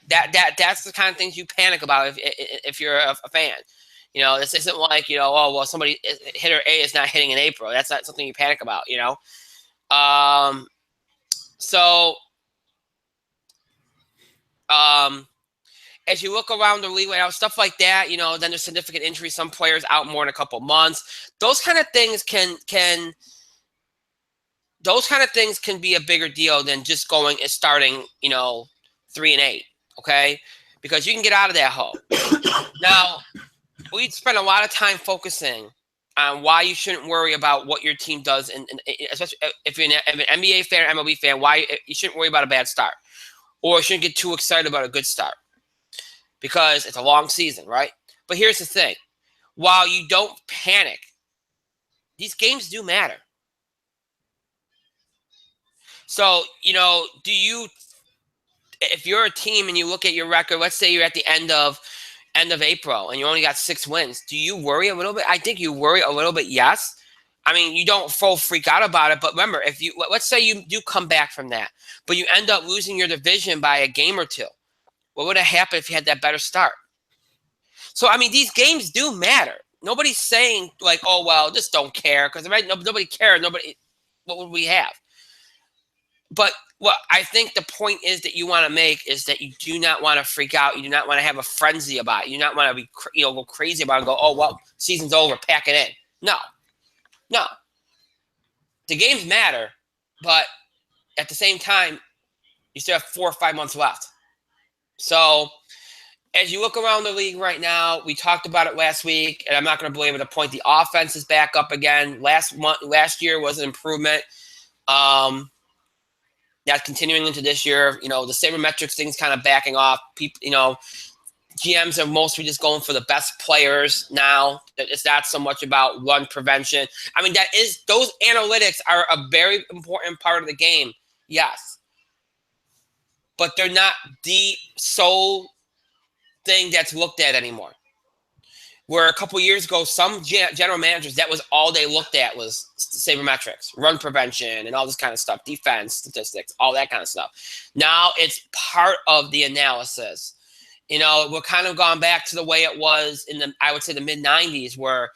Speaker 1: that's the kind of things you panic about if you're a fan. This isn't like, somebody hitter A is not hitting in April. That's not something you panic about, as you look around the league right now, stuff like that, then there's significant injuries. Some players out more in a couple months. Those kind of things can be a bigger deal than just going and starting, 3-8. Okay, because you can get out of that hole. Now, we spent a lot of time focusing on why you shouldn't worry about what your team does, and especially if you're an NBA fan or MLB fan, why you shouldn't worry about a bad start, or shouldn't get too excited about a good start, because it's a long season, right? But here's the thing. While you don't panic, these games do matter. So, if you're a team and you look at your record, let's say you're at the end of April and you only got 6 wins, do you worry a little bit? I think you worry a little bit, yes. I mean, you don't full freak out about it, but remember, let's say you do come back from that, but you end up losing your division by a game or two. What would have happened if you had that better start? So, I mean, these games do matter. Nobody's saying like, oh, well, just don't care, because nobody cares. What would we have? But what I think the point is that you want to make is that you do not want to freak out. You do not want to have a frenzy about it. You do not want to be, go crazy about it and go, oh, well, season's over, pack it in. No. The games matter, but at the same time, you still have 4 or 5 months left. So as you look around the league right now, we talked about it last week, and I'm not going to belabor the point. The offense is back up again. Last year was an improvement. That's continuing into this year. The sabermetrics thing's kind of backing off. People, GMs are mostly just going for the best players now. It's not so much about run prevention. I mean, those analytics are a very important part of the game, yes. But they're not the sole thing that's looked at anymore. Where a couple years ago, some general managers, that was all they looked at was sabermetrics, run prevention, and all this kind of stuff, defense, statistics, all that kind of stuff. Now it's part of the analysis. We're kind of gone back to the way it was in I would say the mid-90s, where,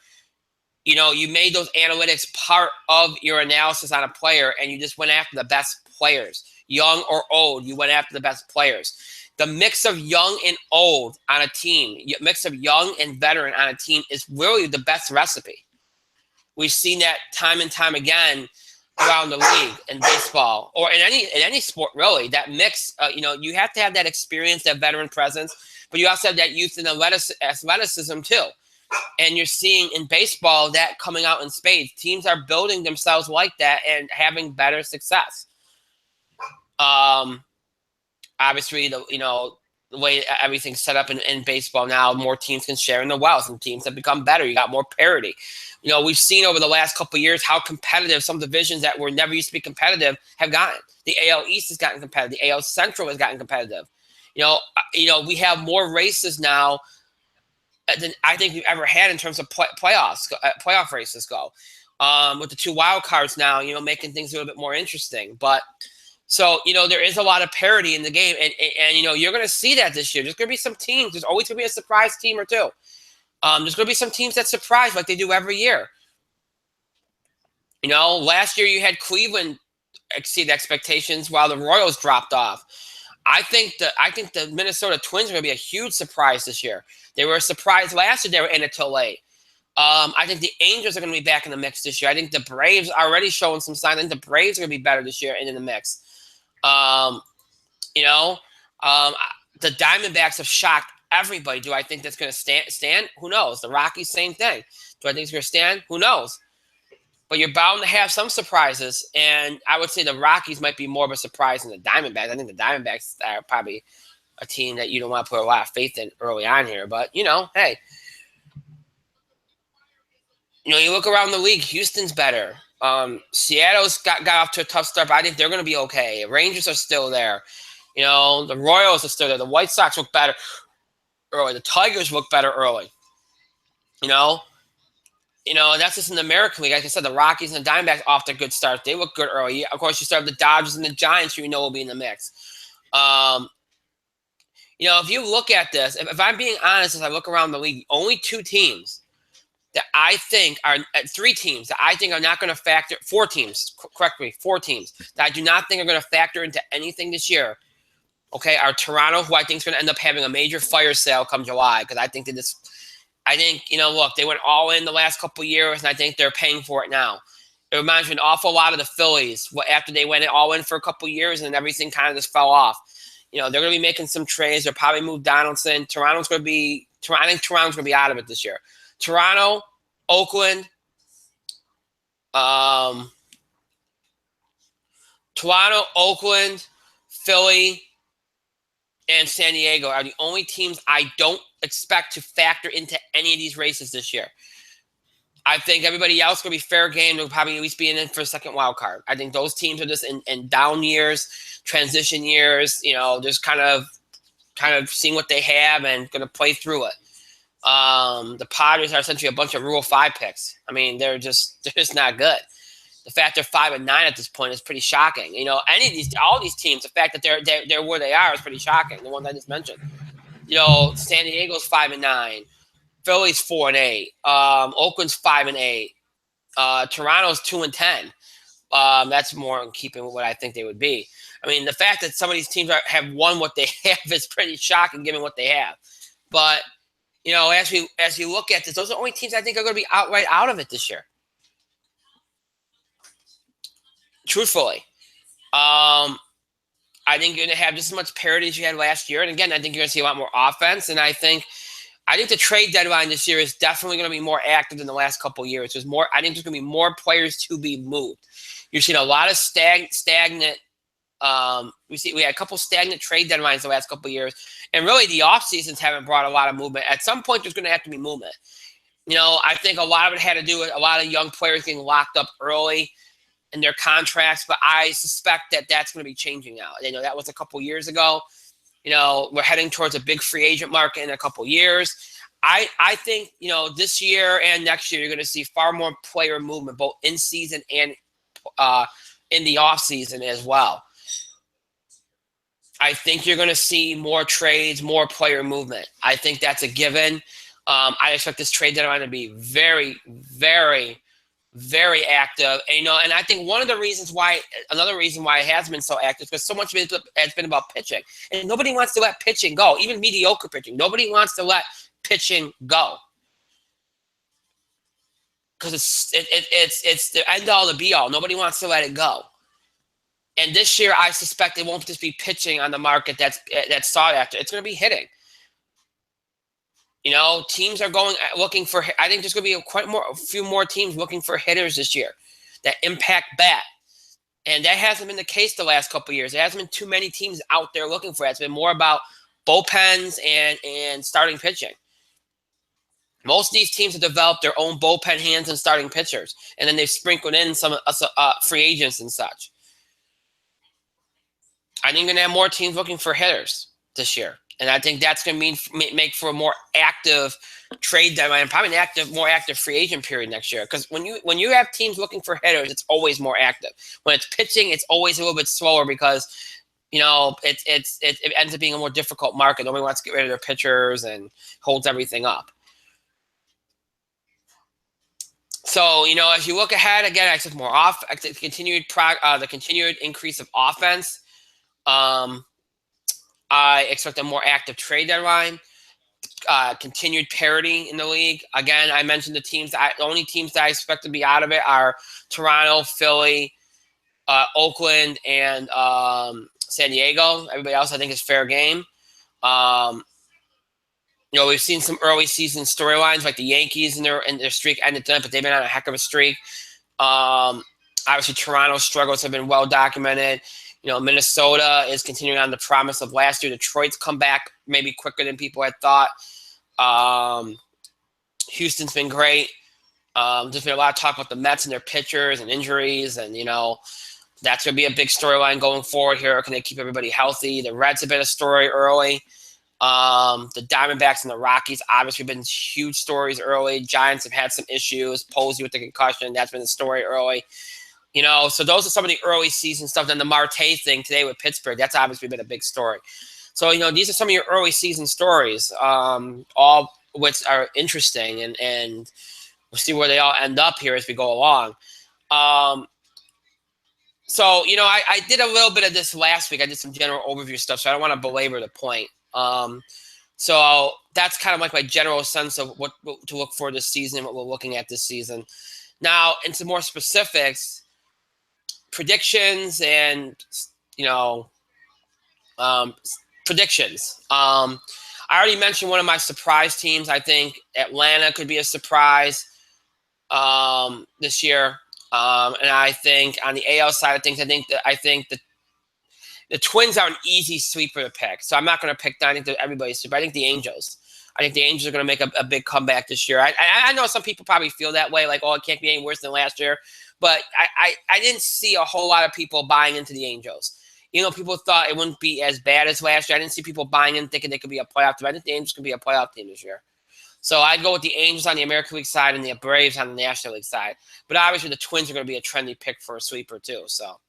Speaker 1: you made those analytics part of your analysis on a player, and you just went after the best players. Young or old, you went after the best players. The mix of young and old on a team, mix of young and veteran on a team is really the best recipe. We've seen that time and time again around the league in baseball or in any sport, really. That mix, you have to have that experience, that veteran presence, but you also have that youth and athleticism too. And you're seeing in baseball that coming out in spades. Teams are building themselves like that and having better success. Obviously, the way everything's set up in baseball now, more teams can share in the wealth, and teams have become better. You got more parity. We've seen over the last couple of years how competitive some divisions that were never used to be competitive have gotten. The AL East has gotten competitive. The AL Central has gotten competitive. We have more races now than I think we've ever had in terms of playoff races go. With the 2 wild cards now, making things a little bit more interesting. But so, there is a lot of parity in the game, and you're going to see that this year. There's going to be some teams. There's always going to be a surprise team or two. There's going to be some teams that surprise like they do every year. Last year you had Cleveland exceed expectations while the Royals dropped off. I think the Minnesota Twins are going to be a huge surprise this year. They were a surprise last year. They were in it till late. I think the Angels are going to be back in the mix this year. I think the Braves are already showing some signs. I think the Braves are going to be better this year and in the mix. The Diamondbacks have shocked everybody. Do I think that's going to stand? Who knows? The Rockies, same thing. Do I think it's going to stand? Who knows? But you're bound to have some surprises, and I would say the Rockies might be more of a surprise than the Diamondbacks. I think the Diamondbacks are probably a team that you don't want to put a lot of faith in early on here. But, hey. You look around the league, Houston's better. Seattle's got off to a tough start, but I think they're going to be okay. Rangers are still there. The Royals are still there. The White Sox look better early. The Tigers look better early. That's just in the American League. Like I said, the Rockies and the Diamondbacks off to a good start. They look good early. Of course, you start with the Dodgers and the Giants, who will be in the mix. If you look at this, if I'm being honest, as I look around the league, only 2 teams that I think are 3 teams that I think are not going to factor, 4 teams, correct me, 4 teams that I do not think are going to factor into anything this year Okay, our Toronto, who I think is going to end up having a major fire sale come July, because I think that this, look, they went all in the last couple of years, and I think they're paying for it now. It reminds me an awful lot of the Phillies after they went all in for a couple of years, and everything kind of just fell off. They're going to be making some trades. They'll probably move Donaldson. I think Toronto's going to be out of it this year. Toronto, Oakland, Philly, and San Diego are the only teams I don't expect to factor into any of these races this year. I think everybody else is going to be fair game. They'll probably at least be in for a second wild card. I think those teams are just in down years, transition years, just kind of seeing what they have and going to play through it. The Padres are essentially a bunch of Rule 5 picks. I mean, they're just not good. The fact they're 5-9 at this point is pretty shocking. All these teams, the fact that they're where they are is pretty shocking. The ones I just mentioned. San Diego's 5-9, Philly's 4-8, Oakland's 5-8, Toronto's 2-10. That's more in keeping with what I think they would be. I mean, the fact that some of these teams have won what they have is pretty shocking given what they have. But as you look at this, those are the only teams I think are going to be outright out of it this year. Truthfully, I think you're going to have just as much parity as you had last year. And again, I think you're going to see a lot more offense. And I think the trade deadline this year is definitely going to be more active than the last couple of years. I think there's going to be more players to be moved. You're seeing a lot of stagnant. We had a couple stagnant trade deadlines the last couple of years, and really the off seasons haven't brought a lot of movement. At some point, there's going to have to be movement. I think a lot of it had to do with a lot of young players getting locked up early in their contracts, but I suspect that that's going to be changing now. That was a couple years ago. We're heading towards a big free agent market in a couple years. I think, this year and next year, you're going to see far more player movement, both in season and in the off season as well. I think you're going to see more trades, more player movement. I think that's a given. I expect this trade deadline to be very, very, very active. And I think another reason why it has been so active is because so much of it has been about pitching. And nobody wants to let pitching go, even mediocre pitching. Nobody wants to let pitching go. Because it's the end all, the be all. Nobody wants to let it go. And this year, I suspect it won't just be pitching on the market that's sought after. It's going to be hitting. Teams are looking for. I think there's going to be a few more teams looking for hitters this year that impact bat, and that hasn't been the case the last couple of years. There hasn't been too many teams out there looking for it. It's been more about bullpens and starting pitching. Most of these teams have developed their own bullpen hands and starting pitchers, and then they've sprinkled in some free agents and such. I think you're going to have more teams looking for hitters this year. And I think that's going to make for a more active trade deadline, probably more active free agent period next year. Because when you have teams looking for hitters, it's always more active. When it's pitching, it's always a little bit slower because, it ends up being a more difficult market. Nobody wants to get rid of their pitchers and holds everything up. So, as you look ahead, again, I said more the continued increase of offense. I expect a more active trade deadline, continued parity in the league. Again, I mentioned the only teams that I expect to be out of it are Toronto, Philly, Oakland, and San Diego. Everybody else, I think, is fair game. We've seen some early season storylines like the Yankees and their streak ended tonight, but they've been on a heck of a streak. Obviously, Toronto's struggles have been well documented. Minnesota is continuing on the promise of last year. Detroit's come back maybe quicker than people had thought. Houston's been great. There's been a lot of talk about the Mets and their pitchers and injuries, and that's going to be a big storyline going forward here. Can they keep everybody healthy? The Reds have been a story early. The Diamondbacks and the Rockies obviously have been huge stories early. Giants have had some issues. Posey with the concussion, that's been the story early. So those are some of the early season stuff. Then the Marte thing today with Pittsburgh, that's obviously been a big story. So, these are some of your early season stories, all which are interesting, and we'll see where they all end up here as we go along. So, I did a little bit of this last week. I did some general overview stuff, so I don't want to belabor the point. So that's kind of like my general sense of what to look for this season, what we're looking at this season. Now, into more specifics, predictions and, predictions. I already mentioned one of my surprise teams. I think Atlanta could be a surprise this year. And I think on the AL side of things, I think the Twins are an easy sweeper to pick. So I'm not going to pick that. I think everybody's sweeper. I think the Angels. I think the Angels are going to make a big comeback this year. I know some people probably feel that way, like, oh, it can't be any worse than last year. But I didn't see a whole lot of people buying into the Angels. People thought it wouldn't be as bad as last year. I didn't see people buying in thinking they could be a playoff team. I think the Angels could be a playoff team this year. So I'd go with the Angels on the American League side and the Braves on the National League side. But obviously the Twins are going to be a trendy pick for a sweeper too. So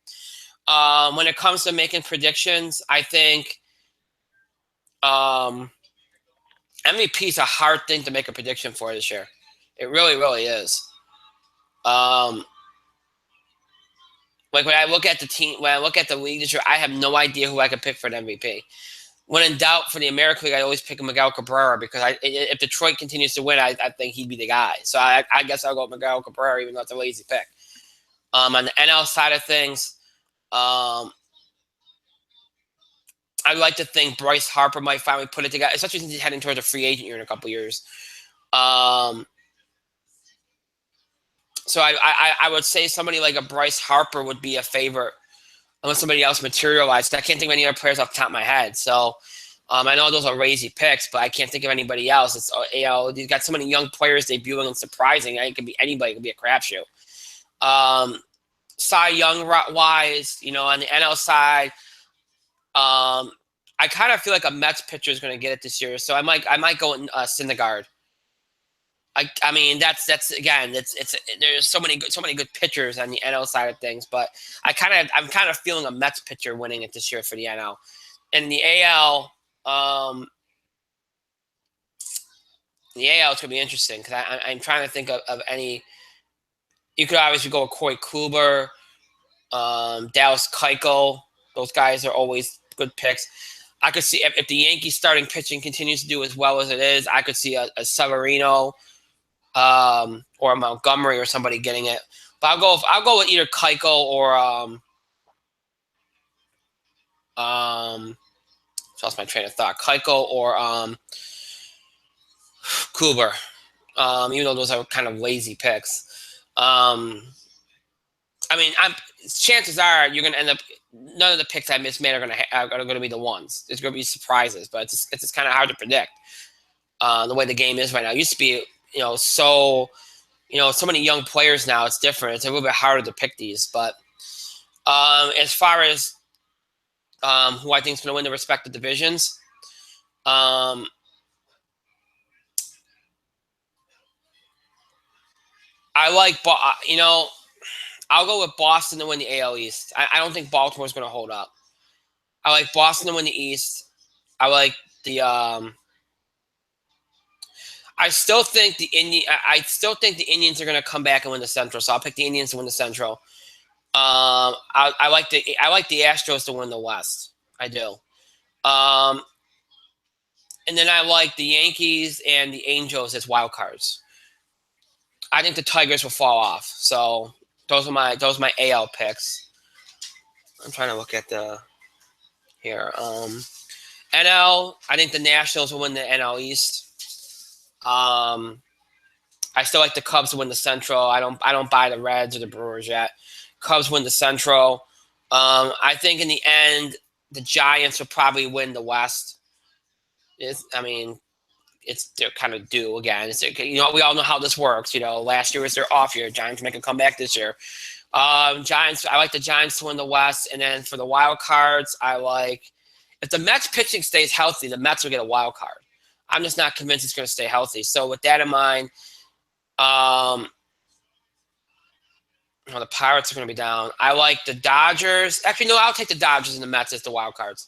Speaker 1: when it comes to making predictions, I think MVP is a hard thing to make a prediction for this year. It really, really is. Like when I look at the team, when I look at the league this year, I have no idea who I could pick for an MVP. When in doubt for the American League, I always pick Miguel Cabrera because if Detroit continues to win, I think he'd be the guy. So I guess I'll go with Miguel Cabrera, even though it's a lazy pick. On the NL side of things, I'd like to think Bryce Harper might finally put it together, especially since he's heading towards a free agent year in a couple years. So I would say somebody like a Bryce Harper would be a favorite unless somebody else materialized. I can't think of any other players off the top of my head. So I know those are lazy picks, but I can't think of anybody else. It's you've got so many young players debuting and surprising. It could be anybody. It could be a crapshoot. Cy Young wise, on the NL side, I kind of feel like a Mets pitcher is going to get it this year. So I might go with Syndergaard. I mean that's again there's so many good pitchers on the NL side of things, but I'm kind of feeling a Mets pitcher winning it this year for the NL. And the AL, it's gonna be interesting because I'm trying to think of any. You could obviously go with Corey Kluber, Dallas Keuchel. Those guys are always good picks. I could see if the Yankees starting pitching continues to do as well as it is, I could see a Severino. Or Montgomery or somebody getting it, but I'll go with either Keuchel or lost my train of thought. Keuchel or Kluber, even though those are kind of lazy picks. I mean, chances are you're going to end up. None of the picks I made are going to be the ones. There's going to be surprises, but it's just kind of hard to predict. The way the game is right now, it used to be. So many young players now, it's different. It's a little bit harder to pick these. But as far as who I think is going to win the respective divisions, I like, I'll go with Boston to win the AL East. I don't think Baltimore's going to hold up. I like Boston to win the East. I like the I still think the Indians are going to come back and win the Central, so I'll pick the Indians to win the Central. I like the Astros to win the West. I do. And then I like the Yankees and the Angels as wild cards. I think the Tigers will fall off. So those are my AL picks. I'm trying to look at here. NL, I think the Nationals will win the NL East. I still like the Cubs to win the Central. I don't buy the Reds or the Brewers yet. Cubs win the Central. I think in the end, the Giants will probably win the West. They're kind of due again. We all know how this works. Last year was their off year. Giants make a comeback this year. Giants. I like the Giants to win the West, and then for the wild cards, I like if the Mets pitching stays healthy, the Mets will get a wild card. I'm just not convinced it's going to stay healthy. So with that in mind, the Pirates are going to be down. I like the Dodgers. Actually, no, I'll take the Dodgers and the Mets as the wild cards.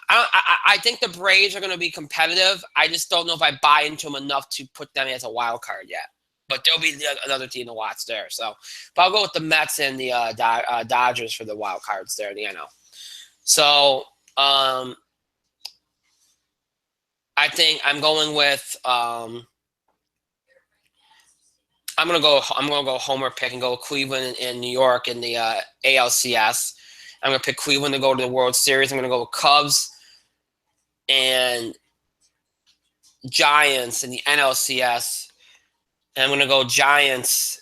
Speaker 1: I think the Braves are going to be competitive. I just don't know if I buy into them enough to put them as a wild card yet. But there'll be another team to watch there. So, but I'll go with the Mets and the Dodgers for the wild cards there in the NL. So, I think I'm going with I'm gonna go homer pick and go with Cleveland and New York in the ALCS. I'm gonna pick Cleveland to go to the World Series. I'm gonna go with Cubs and Giants in the NLCS. And I'm going to go Giants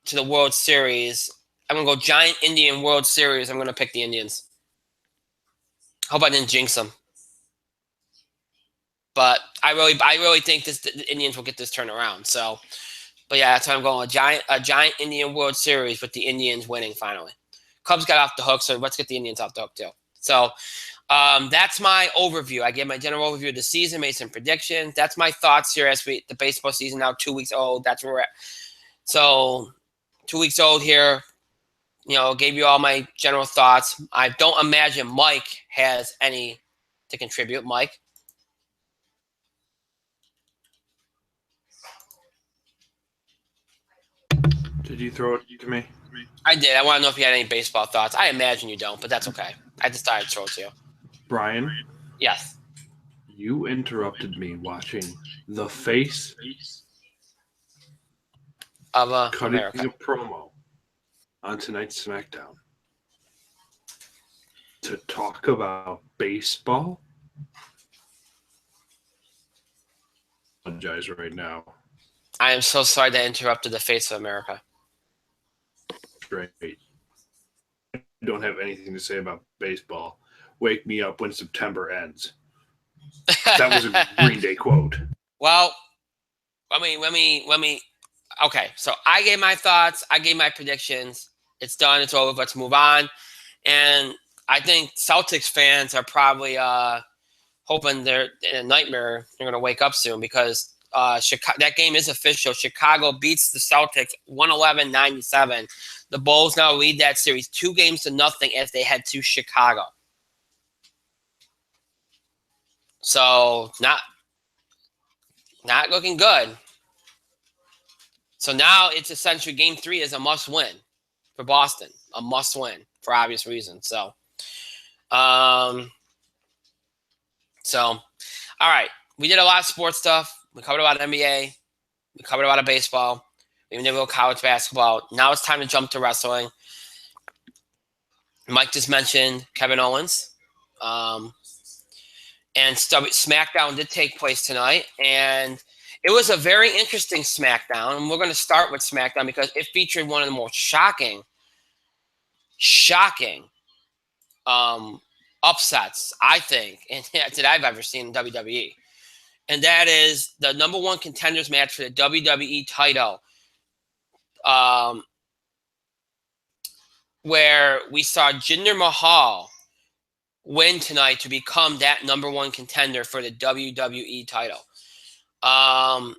Speaker 1: to the World Series. I'm going to go Giant Indian World Series. I'm going to pick the Indians. Hope I didn't jinx them. But I really think the Indians will get this turn around. So, but yeah, that's why I'm going a Giant Indian World Series with the Indians winning finally. Cubs got off the hook, so let's get the Indians off the hook too. So that's my overview. I gave my general overview of the season, made some predictions. That's my thoughts here as the baseball season now 2 weeks old. That's where we're at. So 2 weeks old here. Gave you all my general thoughts. I don't imagine Mike has any to contribute. Mike?
Speaker 2: Did you throw it to me?
Speaker 1: I did. I want to know if you had any baseball thoughts. I imagine you don't, but that's okay. I just thought I'd throw it to you.
Speaker 2: Brian?
Speaker 1: Yes.
Speaker 2: You interrupted me watching The Face
Speaker 1: of
Speaker 2: cutting
Speaker 1: America.
Speaker 2: a promo on tonight's SmackDown to talk about baseball. I apologize right now.
Speaker 1: I am so sorry that I interrupted The Face of America.
Speaker 2: Great. I don't have anything to say about baseball. Wake me up when September ends. That was a Green Day quote.
Speaker 1: Well, let me. Okay, so I gave my thoughts. I gave my predictions. It's done. It's over. Let's move on. And I think Celtics fans are probably hoping they're in a nightmare. They're going to wake up soon because that game is official. Chicago beats the Celtics 111-97. The Bulls now lead that series 2-0 as they head to Chicago. So not looking good. So now it's essentially Game 3 is a must-win for Boston, a must-win for obvious reasons. So, all right, we did a lot of sports stuff. We covered a lot of NBA. We covered a lot of baseball. We even did a little college basketball. Now it's time to jump to wrestling. Mike just mentioned Kevin Owens. And SmackDown did take place tonight. And it was a very interesting SmackDown. And we're going to start with SmackDown because it featured one of the most shocking upsets, I think, that I've ever seen in WWE. And that is the number one contenders match for the WWE title. Where we saw Jinder Mahal win tonight to become that number one contender for the WWE title. And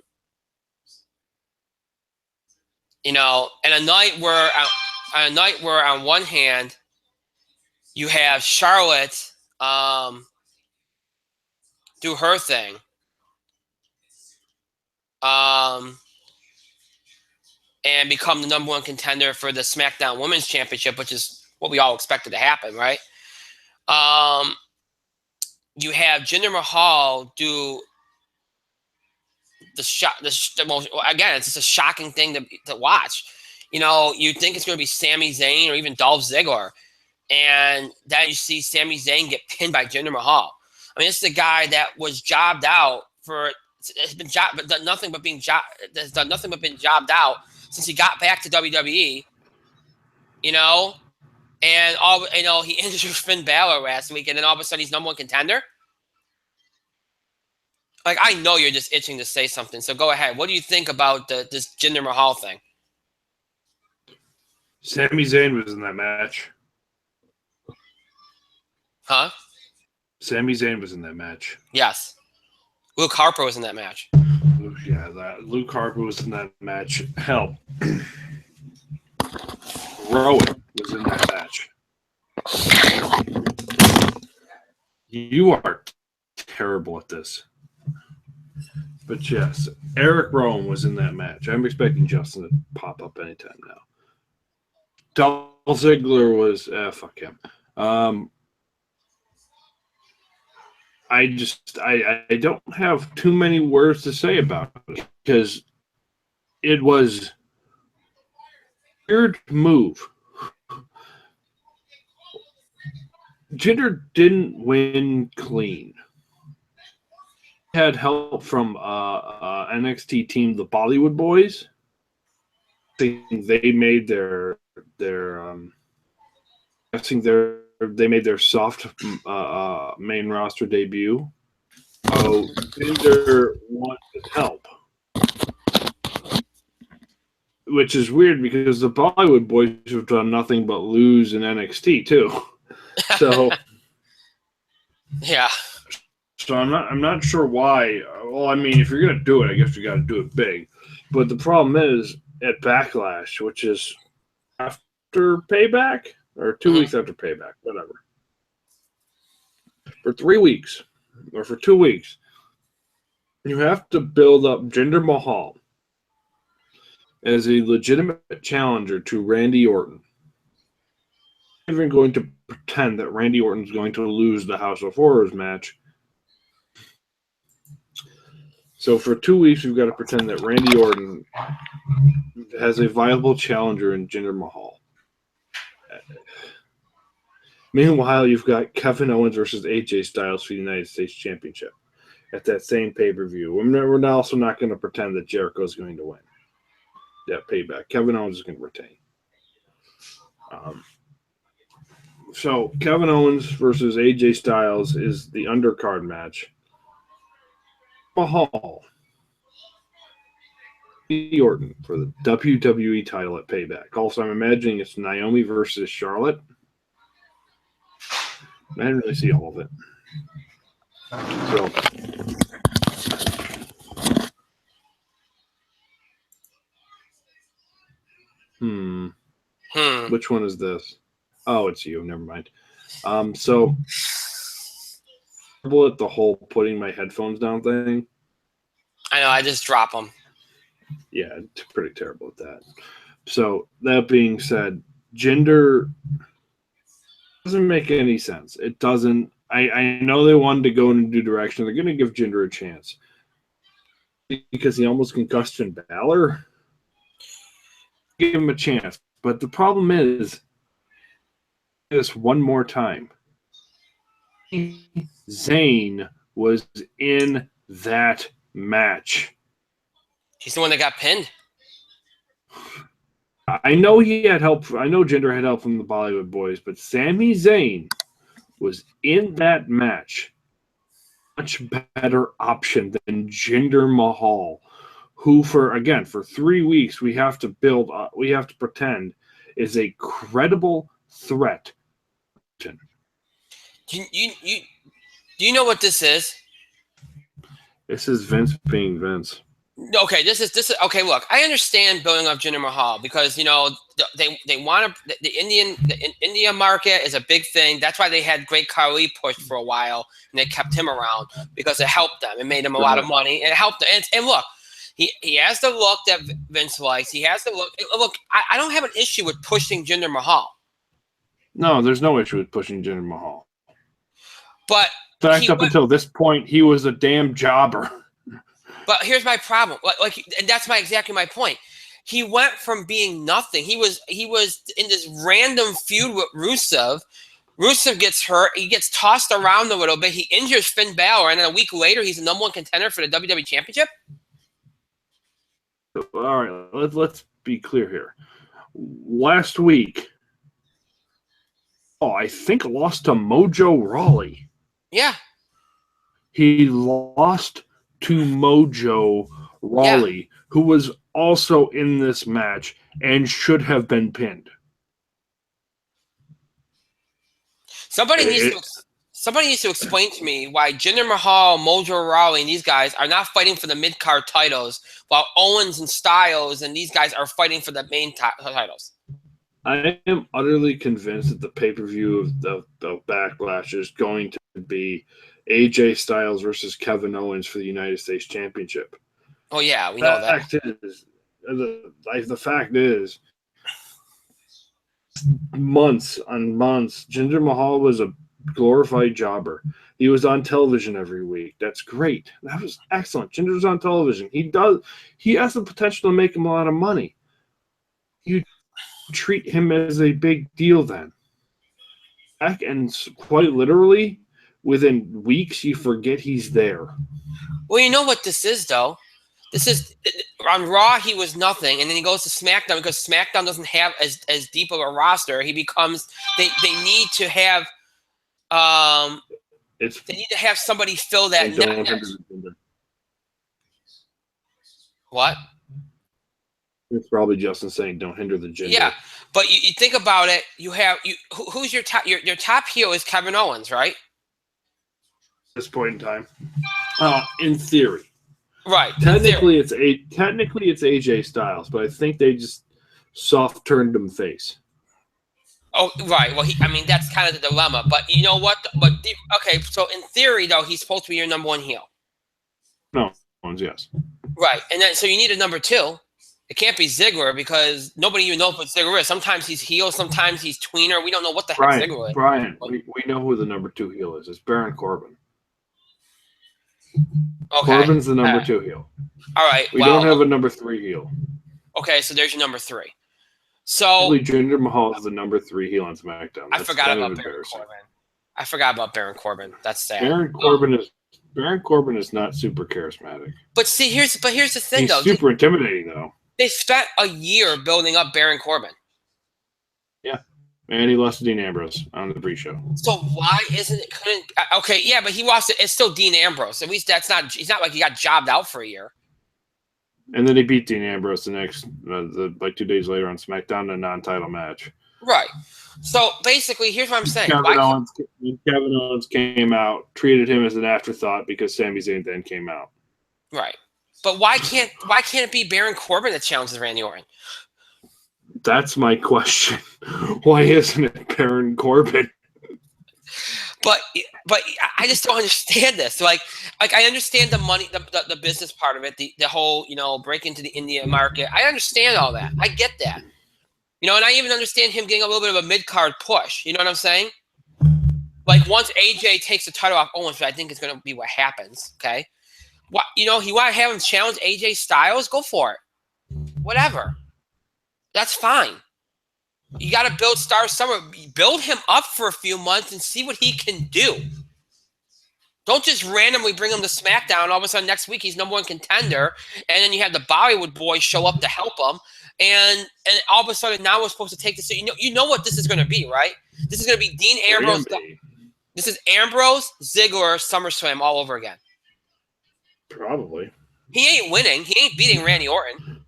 Speaker 1: a night where on one hand you have Charlotte do her thing. And become the number one contender for the SmackDown Women's Championship, which is what we all expected to happen, right? You have Jinder Mahal do the most, again, it's just a shocking thing to watch. You think it's going to be Sami Zayn or even Dolph Ziggler, and then you see Sami Zayn get pinned by Jinder Mahal. I mean, this is the guy that was jobbed out has done nothing but been jobbed out since he got back to WWE, and he injured Finn Balor last week, and then all of a sudden he's number one contender. Like, I know you're just itching to say something, so go ahead. What do you think about this Jinder Mahal thing?
Speaker 2: Sami Zayn was in that match.
Speaker 1: Huh?
Speaker 2: Sami Zayn was in that match.
Speaker 1: Yes. Luke Harper was in that match.
Speaker 2: Luke Harper was in that match. Hell, Rowan was in that match. You are terrible at this. But yes, Eric Rowan was in that match. I'm expecting Justin to pop up anytime now. Dolph Ziggler was fuck him. I don't have too many words to say about it because it was a weird move. Jinder didn't win clean. He had help from NXT team, the Bollywood Boys. I think they made their they made their soft main roster debut. So Jinder wanted help, which is weird because the Bollywood Boys have done nothing but lose in NXT too. So
Speaker 1: yeah.
Speaker 2: So I'm not sure why. Well, I mean, if you're gonna do it, I guess you got to do it big. But the problem is at Backlash, which is after Payback or 2 weeks after Payback, whatever. For 3 weeks or for 2 weeks, you have to build up Jinder Mahal as a legitimate challenger to Randy Orton. I'm even going to pretend that Randy Orton is going to lose the House of Horrors match. So for 2 weeks, we've got to pretend that Randy Orton has a viable challenger in Jinder Mahal. Meanwhile, you've got Kevin Owens versus AJ Styles for the United States Championship at that same pay-per-view. We're also not going to pretend that Jericho is going to win that Payback. Kevin Owens is going to retain. So Kevin Owens versus AJ Styles is the undercard match. Mahal, Orton for the WWE title at Payback. Also, I'm imagining it's Naomi versus Charlotte. I didn't really see all of it. So, which one is this? Oh, it's you. Never mind. So, at the whole putting my headphones down thing.
Speaker 1: I know. I just drop them.
Speaker 2: Yeah, it's pretty terrible at that. So, that being said, Jinder doesn't make any sense. It doesn't. I know they wanted to go in a new direction. They're going to give Jinder a chance because he almost concussed Finn Balor. Give him a chance. But the problem is, this one more time. Zayn was in that match.
Speaker 1: He's the one that got pinned.
Speaker 2: I know he had help. I know Jinder had help from the Bollywood Boys, but Sami Zayn was in that match. Much better option than Jinder Mahal, who for 3 weeks we have to build up, we have to pretend is a credible threat.
Speaker 1: Do you know what this is?
Speaker 2: This is Vince being Vince.
Speaker 1: Okay, this is okay. Look, I understand building up Jinder Mahal because they want to the India market is a big thing. That's why they had Great Khali pushed for a while and they kept him around because it helped them. It made them a lot of money. It helped them. And look, he has the look that Vince likes. He has the look. Look, I don't have an issue with pushing Jinder Mahal.
Speaker 2: No, there's no issue with pushing Jinder Mahal.
Speaker 1: But
Speaker 2: in fact, up until this point, he was a damn jobber.
Speaker 1: But here's my problem. And that's exactly my point. He went from being nothing. He was in this random feud with Rusev. Rusev gets hurt. He gets tossed around a little bit. He injures Finn Balor, and then a week later, he's the number one contender for the WWE Championship.
Speaker 2: All right, let's be clear here. Last week, I think lost to Mojo Rawley.
Speaker 1: Yeah.
Speaker 2: He lost to Mojo Rawley, who was also in this match and should have been pinned.
Speaker 1: Somebody needs to explain to me why Jinder Mahal, Mojo Rawley, and these guys are not fighting for the mid-card titles while Owens and Styles and these guys are fighting for the main titles.
Speaker 2: I am utterly convinced that the pay-per-view of the Backlash is going to be AJ Styles versus Kevin Owens for the United States Championship.
Speaker 1: Oh yeah, we know that.
Speaker 2: The fact is, months on months, Jinder Mahal was a glorified jobber. He was on television every week. That's great. That was excellent. Jinder's on television. He has the potential to make him a lot of money. You treat him as a big deal then. And quite literally, within weeks, you forget he's there.
Speaker 1: Well, you know what this is, though? This is on Raw, he was nothing, and then he goes to SmackDown because SmackDown doesn't have as deep of a roster. He becomes they need to have they need to have somebody fill that net. What?
Speaker 2: It's probably Justin saying, "Don't hinder the Jinder."
Speaker 1: Yeah, but you think about it. Who's your top? Your top heel is Kevin Owens, right?
Speaker 2: At this point in time, in theory.
Speaker 1: Right.
Speaker 2: Technically, it's AJ Styles, but I think they just soft turned him face.
Speaker 1: Oh, right. Well, that's kind of the dilemma. But you know what? Okay, so in theory, though, he's supposed to be your number one heel.
Speaker 2: No, yes.
Speaker 1: Right, and then so you need a number two. It can't be Ziggler because nobody even knows what Ziggler is. Sometimes he's heel, sometimes he's tweener. We don't know what the heck Ziggler is.
Speaker 2: Brian, we know who the number two heel is. It's Baron Corbin.
Speaker 1: Okay.
Speaker 2: Corbin's the number two heel.
Speaker 1: All right.
Speaker 2: We don't have a number three heel.
Speaker 1: Okay, so there's your number three. So
Speaker 2: Jinder Mahal is the number three heel on SmackDown.
Speaker 1: I forgot about Baron Corbin. That's sad.
Speaker 2: Baron Corbin is not super charismatic.
Speaker 1: But here's the thing,
Speaker 2: He's
Speaker 1: though.
Speaker 2: Super intimidating, though.
Speaker 1: They spent a year building up Baron Corbin.
Speaker 2: Yeah. And he lost to Dean Ambrose on the pre-show.
Speaker 1: So why isn't it? Okay, yeah, but he lost it. It's still Dean Ambrose. At least that's not. He's not like he got jobbed out for a year.
Speaker 2: And then he beat Dean Ambrose the next, 2 days later on SmackDown in a non-title match.
Speaker 1: Right. So basically, here's what I'm saying.
Speaker 2: Kevin Owens came out, treated him as an afterthought because Sami Zayn then came out.
Speaker 1: Right. But why can't it be Baron Corbin that challenges Randy Orton?
Speaker 2: That's my question. Why isn't it Baron Corbin?
Speaker 1: But I just don't understand this. Like I understand the money, the business part of it, the whole break into the India market. I understand all that. I get that. And I even understand him getting a little bit of a mid-card push. You know what I'm saying? Like once AJ takes the title off Owens, which I think is going to be what happens. Okay. What he want to have him challenge AJ Styles? Go for it. Whatever. That's fine. You got to build stars somewhere. Build him up for a few months and see what he can do. Don't just randomly bring him to SmackDown. All of a sudden, next week he's number one contender, and then you have the Bollywood boys show up to help him, and all of a sudden now we're supposed to take this. You know what this is going to be, right? This is going to be Dean Ambrose. This is Ambrose, Ziggler, SummerSlam all over again.
Speaker 2: Probably.
Speaker 1: He ain't winning. He ain't beating Randy Orton.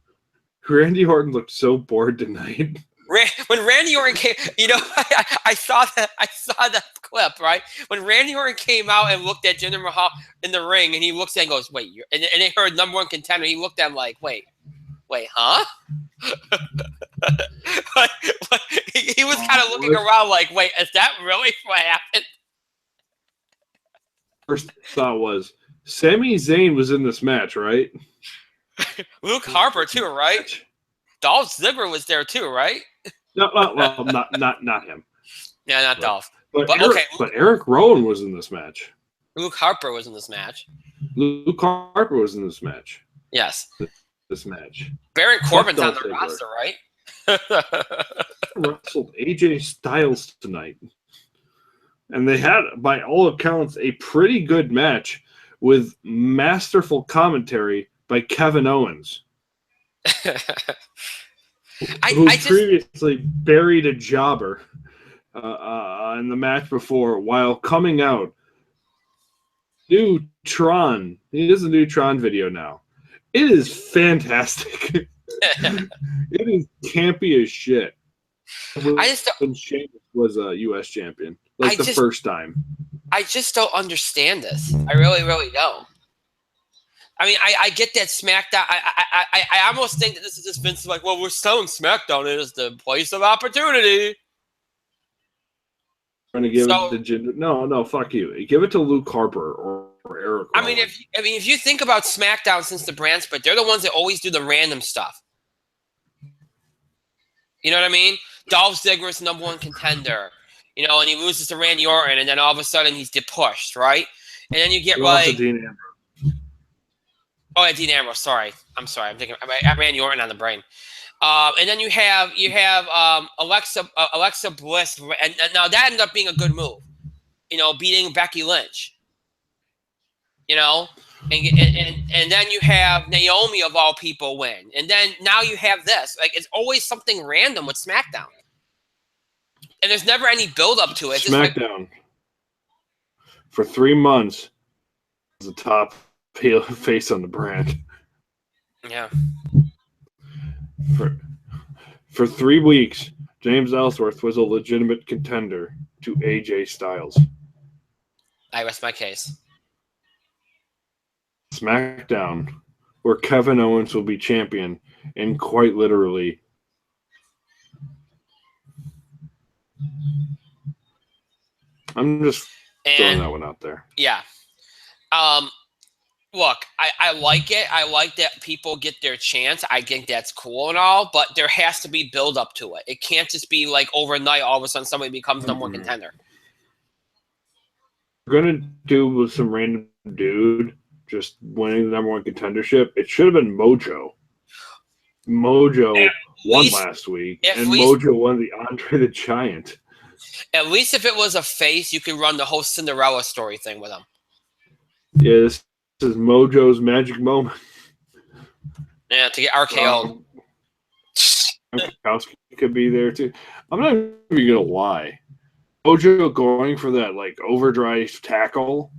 Speaker 2: Randy Orton looked so bored tonight.
Speaker 1: When Randy Orton came, I saw that clip, right? When Randy Orton came out and looked at Jinder Mahal in the ring, and he looks at and goes, "Wait," and they heard number one contender. He looked at him like, "Wait, huh?" he was kind of looking around like, "Wait, is that really what happened?"
Speaker 2: First thought was Sami Zayn was in this match, right?
Speaker 1: Luke Harper too, right? Dolph Ziggler was there too, right?
Speaker 2: No, well, not him.
Speaker 1: Yeah, not Dolph.
Speaker 2: But Eric Rowan was in this match.
Speaker 1: Luke Harper was in this match.
Speaker 2: Luke Harper was in this match.
Speaker 1: Yes.
Speaker 2: This match.
Speaker 1: Baron Corbin's on the roster, right?
Speaker 2: Wrestled AJ Styles tonight. And they had, by all accounts, a pretty good match with masterful commentary by Kevin Owens. Who previously buried a jobber in the match before while coming out. New Tron. He is a new Tron video now. It is fantastic. It is campy as shit. When Sheamus was a U.S. champion. First time.
Speaker 1: I just don't understand this. I really, really don't. I mean, I get that SmackDown. I almost think that this is just Vince like, well, we're selling SmackDown as the place of opportunity.
Speaker 2: Trying to give
Speaker 1: So-
Speaker 2: it to Jinder. No, fuck you. Give it to Luke Harper or Eric
Speaker 1: I mean,
Speaker 2: Rowan.
Speaker 1: if you think about SmackDown since the brand split, they're the ones that always do the random stuff. You know what I mean? Dolph Ziggler's number one contender, you know, and he loses to Randy Orton, and then all of a sudden he's pushed, right? And then you get
Speaker 2: You lost to
Speaker 1: like,
Speaker 2: Dean Ambrose.
Speaker 1: oh, yeah, Dean Ambrose. Sorry, I'm sorry. I'm thinking I have Randy Orton on the brain. And then you have Alexa Bliss, and now that ended up being a good move, you know, beating Becky Lynch. You know, and then you have Naomi of all people win, and then now you have this. Like, it's always something random with SmackDown, and there's never any build up to it. It's
Speaker 2: SmackDown for 3 months was the top face on the brand.
Speaker 1: Yeah.
Speaker 2: For 3 weeks, James Ellsworth was a legitimate contender to AJ Styles.
Speaker 1: I rest my case.
Speaker 2: SmackDown, where Kevin Owens will be champion, and quite literally, I'm just throwing that one out there.
Speaker 1: Yeah. Look, I like it. I like that people get their chance. I think that's cool and all, but there has to be build up to it. It can't just be like overnight, all of a sudden somebody becomes number one contender.
Speaker 2: We're gonna do with some random dude just winning the number one contendership. It should have been Mojo. Mojo won last week, and Mojo won the Andre the Giant.
Speaker 1: At least if it was a face, you could run the whole Cinderella story thing with him.
Speaker 2: Yeah, this is Mojo's magic moment.
Speaker 1: Yeah, to get RKO.
Speaker 2: Gronkowski could be there too. I'm not even gonna lie. Mojo going for that like overdrive tackle,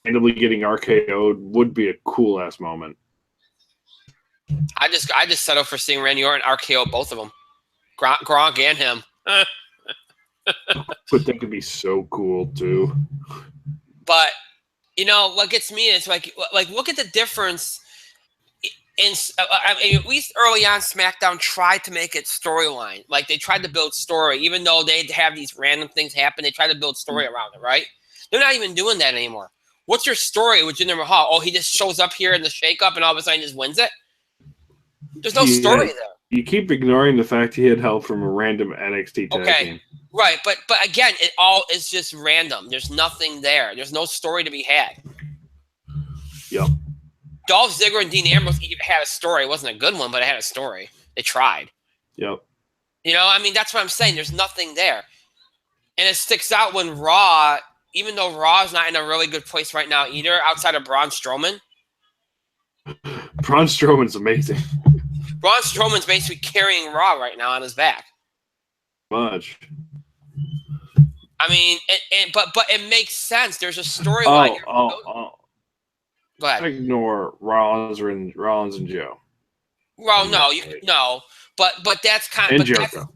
Speaker 2: randomly getting RKO'd would be a cool ass moment.
Speaker 1: I just settle for seeing Randy Orton RKO both of them, Gronk and him.
Speaker 2: But that could be so cool too.
Speaker 1: But you know what gets me is like look at the difference. I mean, at least early on, SmackDown tried to make it storyline. Like, they tried to build story, even though they'd have these random things happen. They tried to build story around it, right? They're not even doing that anymore. What's your story with Jinder Mahal? Oh, he just shows up here in the shakeup and all of a sudden just wins it. There's no story there.
Speaker 2: You keep ignoring the fact he had help from a random NXT tag team.
Speaker 1: Right, but again, it all is just random. There's nothing there. There's no story to be had.
Speaker 2: Yep.
Speaker 1: Dolph Ziggler and Dean Ambrose had a story. It wasn't a good one, but it had a story. They tried.
Speaker 2: Yep.
Speaker 1: You know, I mean, that's what I'm saying. There's nothing there. And it sticks out when Raw, even though Raw is not in a really good place right now either, outside of Braun Strowman.
Speaker 2: Braun Strowman's amazing.
Speaker 1: Braun Strowman's basically carrying Raw right now on his back.
Speaker 2: Much.
Speaker 1: I mean, but it makes sense. There's a storyline. Go ahead.
Speaker 2: Ignore Rollins and Joe.
Speaker 1: Well, no, but that's kind of
Speaker 2: and Jericho.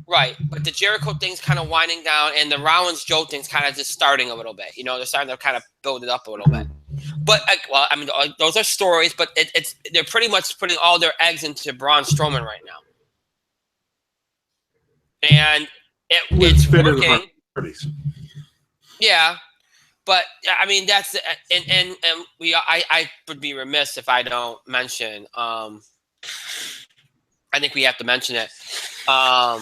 Speaker 1: Right, but the Jericho thing's kind of winding down, and the Rollins Joe thing's kind of just starting a little bit. You know, they're starting to kind of build it up a little bit. But well, I mean, those are stories, but they're pretty much putting all their eggs into Braun Strowman right now, and it's working. Yeah. But I mean, that's and I would be remiss if I don't mention. I think we have to mention it. Our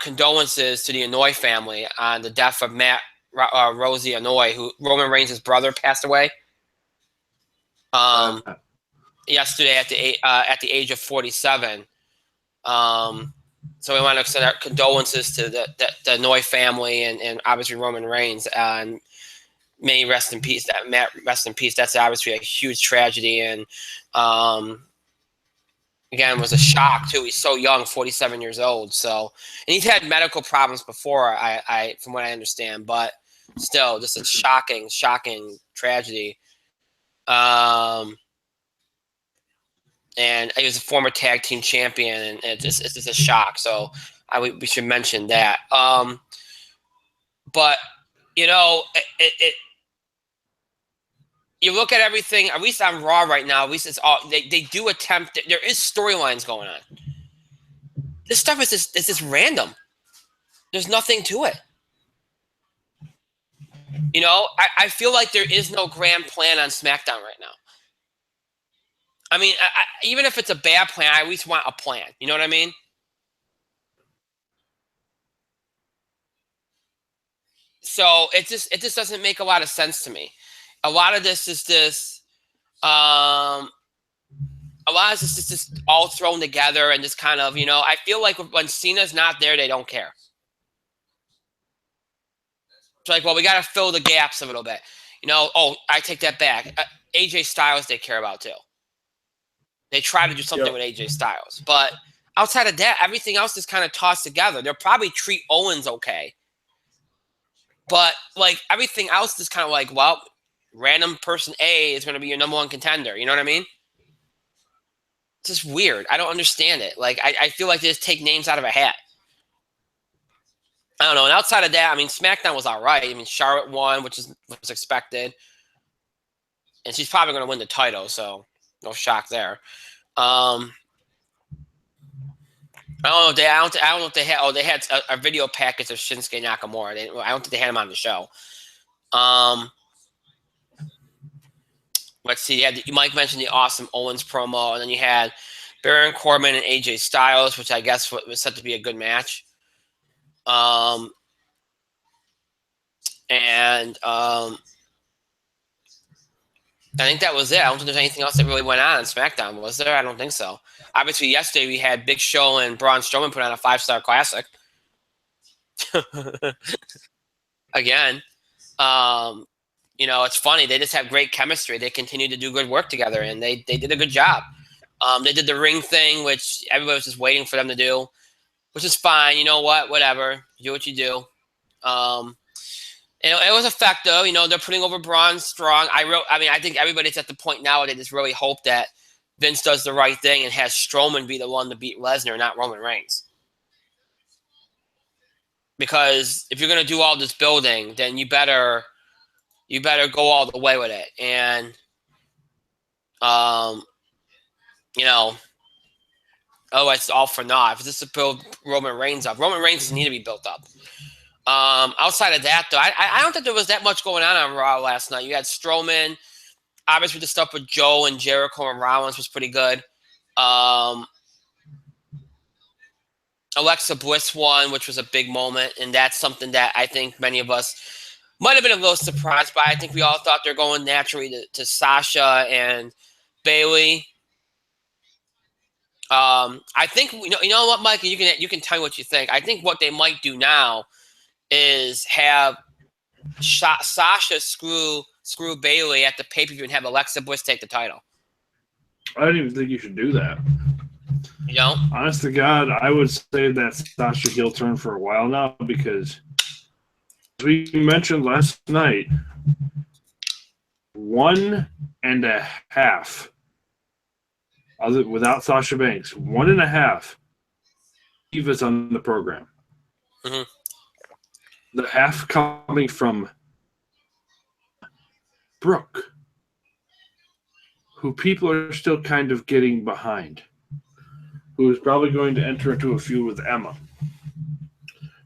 Speaker 1: condolences to the Anoa'i family on the death of Matt Rosie Anoa'i, who Roman Reigns' brother passed away. Yesterday at the age of 47. So we want to extend our condolences to the Anoa'i family and obviously Roman Reigns, and may rest in peace. That Matt, rest in peace. That's obviously a huge tragedy, and again, it was a shock too. He's so young, 47 years old. So, and he's had medical problems before, I from what I understand, but still, just a shocking tragedy. And he was a former tag team champion, and it's just a shock. So we should mention that. But you know, you look at everything. At least on Raw right now, at least it's all they do attempt. There is storylines going on. This stuff is just random. There's nothing to it. You know, I feel like there is no grand plan on SmackDown right now. I mean, even if it's a bad plan, I at least want a plan. You know what I mean? So it just doesn't make a lot of sense to me. A lot of this is this. A lot of this is just all thrown together and just kind of, you know, I feel like when Cena's not there, they don't care. It's like, well, we got to fill the gaps a little bit. You know, oh, I take that back. AJ Styles they care about too. They try to do something with AJ Styles. But outside of that, everything else is kind of tossed together. They'll probably treat Owens okay. But, like, everything else is kind of like, well, random person A is going to be your number one contender. You know what I mean? It's just weird. I don't understand it. Like, I feel like they just take names out of a hat. I don't know. And outside of that, I mean, SmackDown was all right. I mean, Charlotte won, which was expected. And she's probably going to win the title, so no shock there. I don't know. I don't know if they had. Oh, they had a video package of Shinsuke Nakamura. I don't think they had him on the show. Let's see. Mike mentioned the awesome Owens promo, and then you had Baron Corbin and AJ Styles, which I guess was set to be a good match. I think that was it. I don't think there's anything else that really went on SmackDown, was there? I don't think so. Obviously, yesterday we had Big Show and Braun Strowman put on a 5-star classic. Again, you know, it's funny. They just have great chemistry. They continue to do good work together, and they did a good job. They did the ring thing, which everybody was just waiting for them to do, which is fine. You know what? Whatever. Do what you do. It was effective. You know, they're putting over Braun strong. I think everybody's at the point now where they just really hope that Vince does the right thing and has Strowman be the one to beat Lesnar, not Roman Reigns. Because if you're going to do all this building, then you better go all the way with it. And, you know, otherwise it's all for naught. If it's just to build Roman Reigns up, Roman Reigns doesn't need to be built up. Outside of that, though, I don't think there was that much going on Raw last night. You had Strowman. Obviously, the stuff with Joe and Jericho and Rollins was pretty good. Alexa Bliss won, which was a big moment, and that's something that I think many of us might have been a little surprised by. I think we all thought they're going naturally to Sasha and Bayley. I think you know what, Mike, you can tell me what you think. I think what they might do now is have Sasha screw Bayley at the pay-per-view and have Alexa Bliss take the title.
Speaker 2: I don't even think you should do that.
Speaker 1: You know?
Speaker 2: Honest to God, I would say that's Sasha heel turn for a while now because, as we mentioned last night, 1.5 without Sasha Banks, 1.5 divas on the program.
Speaker 1: Mm-hmm.
Speaker 2: The half coming from Brooke, who people are still kind of getting behind, who is probably going to enter into a feud with Emma,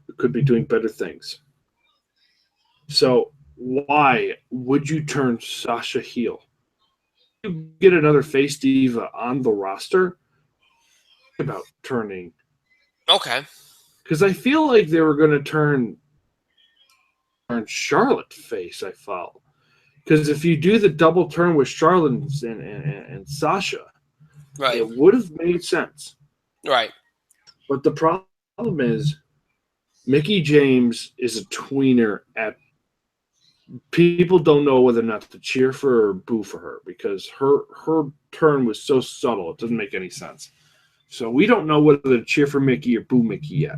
Speaker 2: who could be doing better things. So why would you turn Sasha heel? You get another face diva on the roster about turning.
Speaker 1: Okay.
Speaker 2: Because I feel like they were going to turn Charlotte face, I felt. Because if you do the double turn with Charlotte and Sasha,
Speaker 1: right,
Speaker 2: it would have made sense.
Speaker 1: Right.
Speaker 2: But the problem is Mickie James is a tweener at people don't know whether or not to cheer for her or boo for her because her turn was so subtle it doesn't make any sense. So we don't know whether to cheer for Mickie or boo Mickie yet.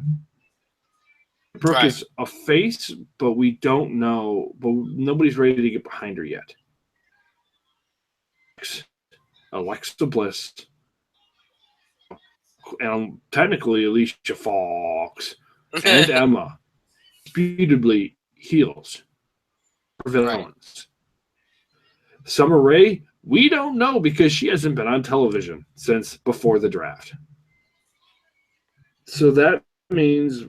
Speaker 2: Brooke is a face, but we don't know. But nobody's ready to get behind her yet. Alexa Bliss, and technically Alicia Fox and Emma, repeatedly heels or villains. Right. Summer Rae, we don't know because she hasn't been on television since before the draft. So that means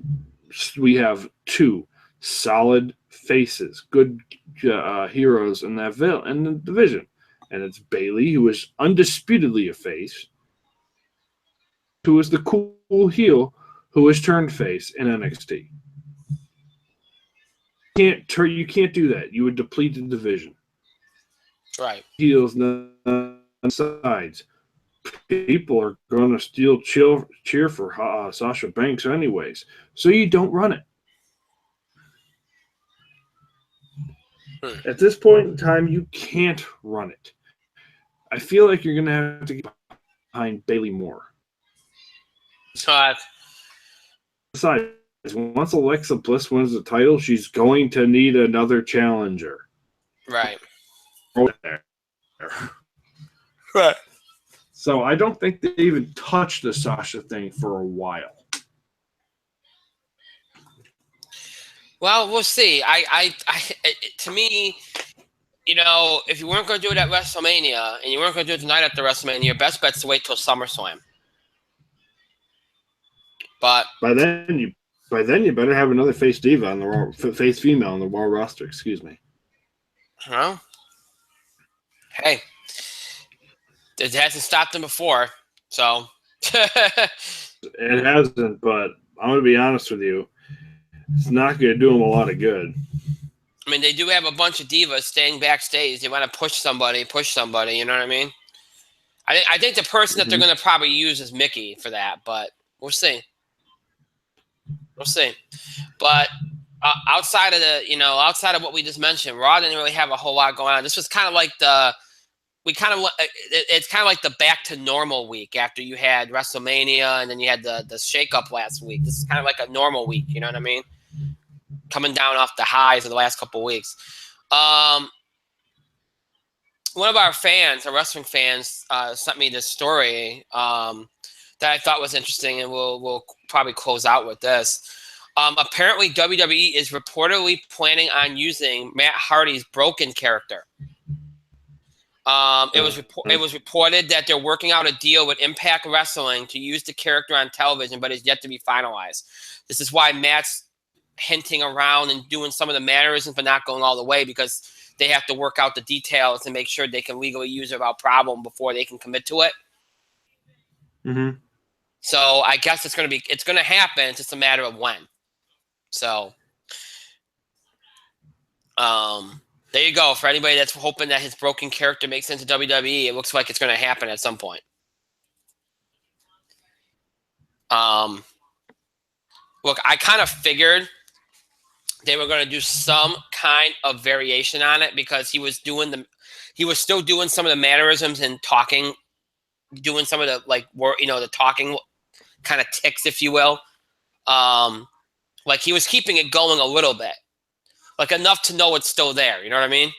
Speaker 2: we have two solid faces, good heroes in that in the division, and it's Bayley, who is undisputedly a face, who is the cool heel, who has turned face in NXT. You can't do that. You would deplete the division.
Speaker 1: Right.
Speaker 2: Heels on sides. People are going to cheer for Sasha Banks anyways, so you don't run it. At this point in time, you can't run it. I feel like you're going to have to get behind Bayley more. Besides, once Alexa Bliss wins the title, she's going to need another challenger.
Speaker 1: Right.
Speaker 2: Right. So I don't think they even touched the Sasha thing for a while.
Speaker 1: Well, we'll see. To me, if you weren't going to do it at WrestleMania and you weren't going to do it tonight at the WrestleMania, your best bet's to wait till SummerSlam. But
Speaker 2: by then you better have another face diva on the Raw, face female on the Raw roster. Excuse me.
Speaker 1: Well, hey, it hasn't stopped them before, so
Speaker 2: it hasn't. But I'm going to be honest with you. It's not going to do them a lot of good.
Speaker 1: I mean, they do have a bunch of divas staying backstage. They want to push somebody, you know what I mean? I think the person that they're going to probably use is Mickey for that, but we'll see. But outside of what we just mentioned, Raw didn't really have a whole lot going on. This was kind of like it's kind of like the back to normal week after you had WrestleMania and then you had the shakeup last week. This is kind of like a normal week, you know what I mean? Coming down off the highs of the last couple of weeks. One of our wrestling fans, sent me this story that I thought was interesting, and we'll probably close out with this. Apparently, WWE is reportedly planning on using Matt Hardy's Broken character. It was reported that they're working out a deal with Impact Wrestling to use the character on television, but it's yet to be finalized. This is why Matt's hinting around and doing some of the mannerisms, but not going all the way, because they have to work out the details and make sure they can legally use it without problem before they can commit to it.
Speaker 2: Mm-hmm.
Speaker 1: So I guess it's going to happen. It's just a matter of when. So, there you go. For anybody that's hoping that his Broken character makes sense to WWE, it looks like it's going to happen at some point. Look, I kind of figured they were going to do some kind of variation on it because he was still doing some of the mannerisms and talking, doing some of the the talking kind of ticks, if you will. Like he was keeping it going a little bit, like enough to know it's still there. You know what I mean?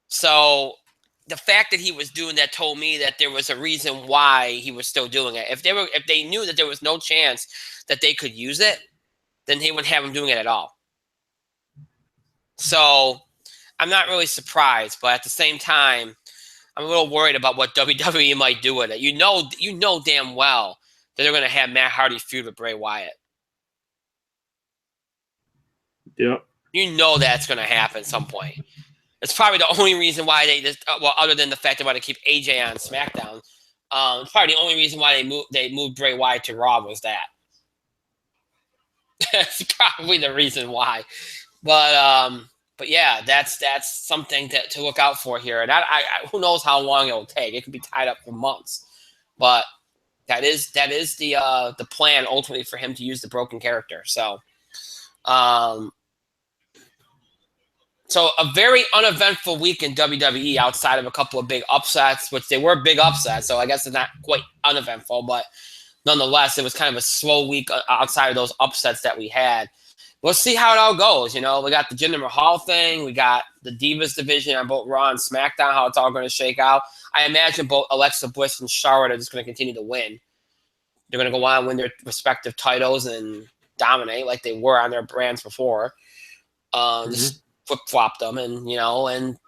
Speaker 1: So the fact that he was doing that told me that there was a reason why he was still doing it. If they knew that there was no chance that they could use it, then they wouldn't have him doing it at all. So I'm not really surprised, but at the same time, I'm a little worried about what WWE might do with it. You know damn well that they're going to have Matt Hardy feud with Bray Wyatt.
Speaker 2: Yep.
Speaker 1: You know that's going to happen at some point. It's probably the only reason why they just, other than the fact they want to keep AJ on SmackDown, it's probably the only reason why they moved Bray Wyatt to Raw was that. That's probably the reason why. But yeah, that's something to look out for here. And I who knows how long it will take. It could be tied up for months. But that is the plan ultimately for him to use the Broken character. So so a very uneventful week in WWE outside of a couple of big upsets, which they were big upsets. So I guess it's not quite uneventful, but nonetheless, it was kind of a slow week outside of those upsets that we had. We'll see how it all goes. You know, we got the Jinder Mahal thing. We got the Divas division on both Raw and SmackDown, how it's all going to shake out. I imagine both Alexa Bliss and Charlotte are just going to continue to win. They're going to go on and win their respective titles and dominate like they were on their brands before. Just flip-flop them, and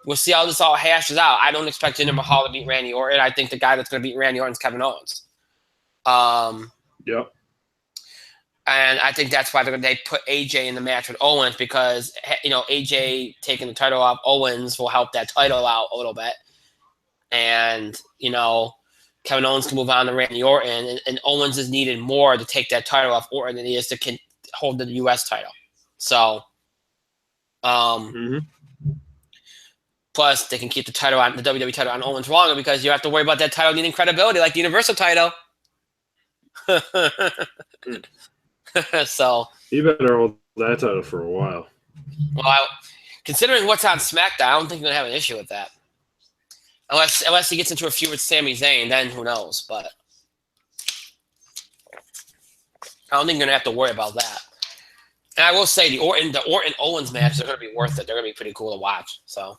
Speaker 1: we'll see how this all hashes out. I don't expect Jinder Mahal to beat Randy Orton. I think the guy that's going to beat Randy Orton is Kevin Owens.
Speaker 2: Yep.
Speaker 1: And I think that's why they put AJ in the match with Owens, because, AJ taking the title off Owens will help that title out a little bit. And, Kevin Owens can move on to Randy Orton, and Owens is needed more to take that title off Orton than he is to hold the U.S. title. So, plus they can keep the title on the WWE title on Owens longer, because you have to worry about that title needing credibility like the Universal title. So
Speaker 2: you better hold that title for a while.
Speaker 1: Well, considering what's on SmackDown, I don't think you're gonna have an issue with that, unless he gets into a feud with Sami Zayn. Then who knows? But I don't think you're gonna have to worry about that. And I will say the Orton Owens matches are gonna be worth it. They're gonna be pretty cool to watch. So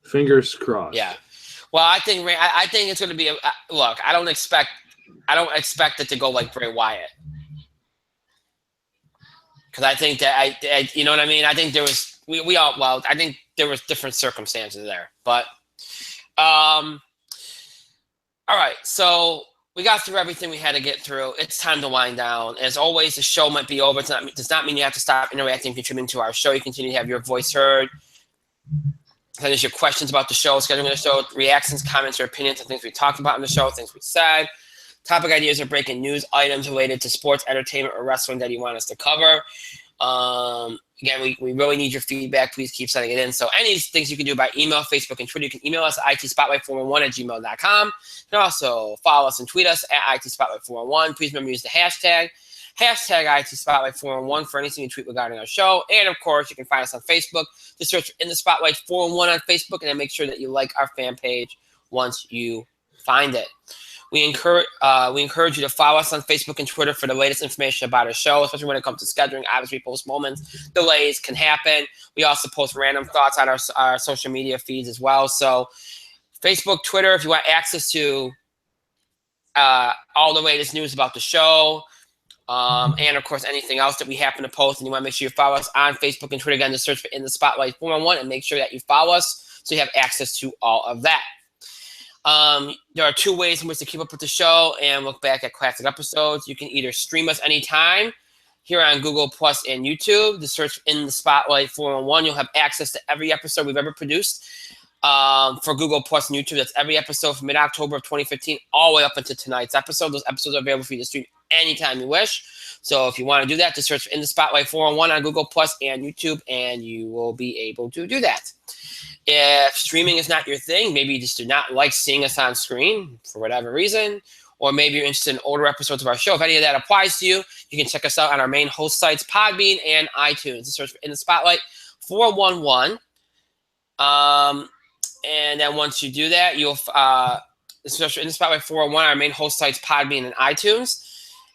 Speaker 2: fingers crossed.
Speaker 1: Yeah. Well, I think it's gonna be look. I don't expect it to go like Bray Wyatt. Because I think that you know what I mean. I think there was I think there was different circumstances there, but all right. So we got through everything we had to get through. It's time to wind down. As always, the show might be over. It does not mean you have to stop interacting, contributing to our show. You continue to have your voice heard. Send us your questions about the show, scheduling the show, reactions, comments, or opinions on things we talked about in the show, things we said. Topic ideas or breaking news items related to sports, entertainment, or wrestling that you want us to cover. Again, we really need your feedback. Please keep sending it in. So any things you can do by email, Facebook, and Twitter. You can email us at itspotlight411@gmail.com. You can also follow us and tweet us at itspotlight411. Please remember to use the hashtag itspotlight411 for anything you tweet regarding our show. And, of course, you can find us on Facebook. Just search In the Spotlight 411 on Facebook, and then make sure that you like our fan page once you find it. We encourage you to follow us on Facebook and Twitter for the latest information about our show, especially when it comes to scheduling. Obviously, we post moments. Delays can happen. We also post random thoughts on our social media feeds as well. So Facebook, Twitter, if you want access to all the latest news about the show, and, of course, anything else that we happen to post, and you want to make sure you follow us on Facebook and Twitter. Again, just search for In the Spotlight 411 and make sure that you follow us so you have access to all of that. There are two ways in which to keep up with the show and look back at classic episodes. You can either stream us anytime here on Google Plus and YouTube. Just search In the Spotlight 411. You'll have access to every episode we've ever produced for Google Plus and YouTube. That's every episode from mid-October of 2015 all the way up into tonight's episode. Those episodes are available for you to stream anytime you wish. So if you want to do that, just search In the Spotlight 411 on Google Plus and YouTube, and you will be able to do that. If streaming is not your thing, maybe you just do not like seeing us on screen for whatever reason, or maybe you're interested in older episodes of our show. If any of that applies to you, you can check us out on our main host sites, Podbean and iTunes. Just search for In the Spotlight 411. And then once you do that, you'll search for In the Spotlight 411, our main host sites, Podbean and iTunes.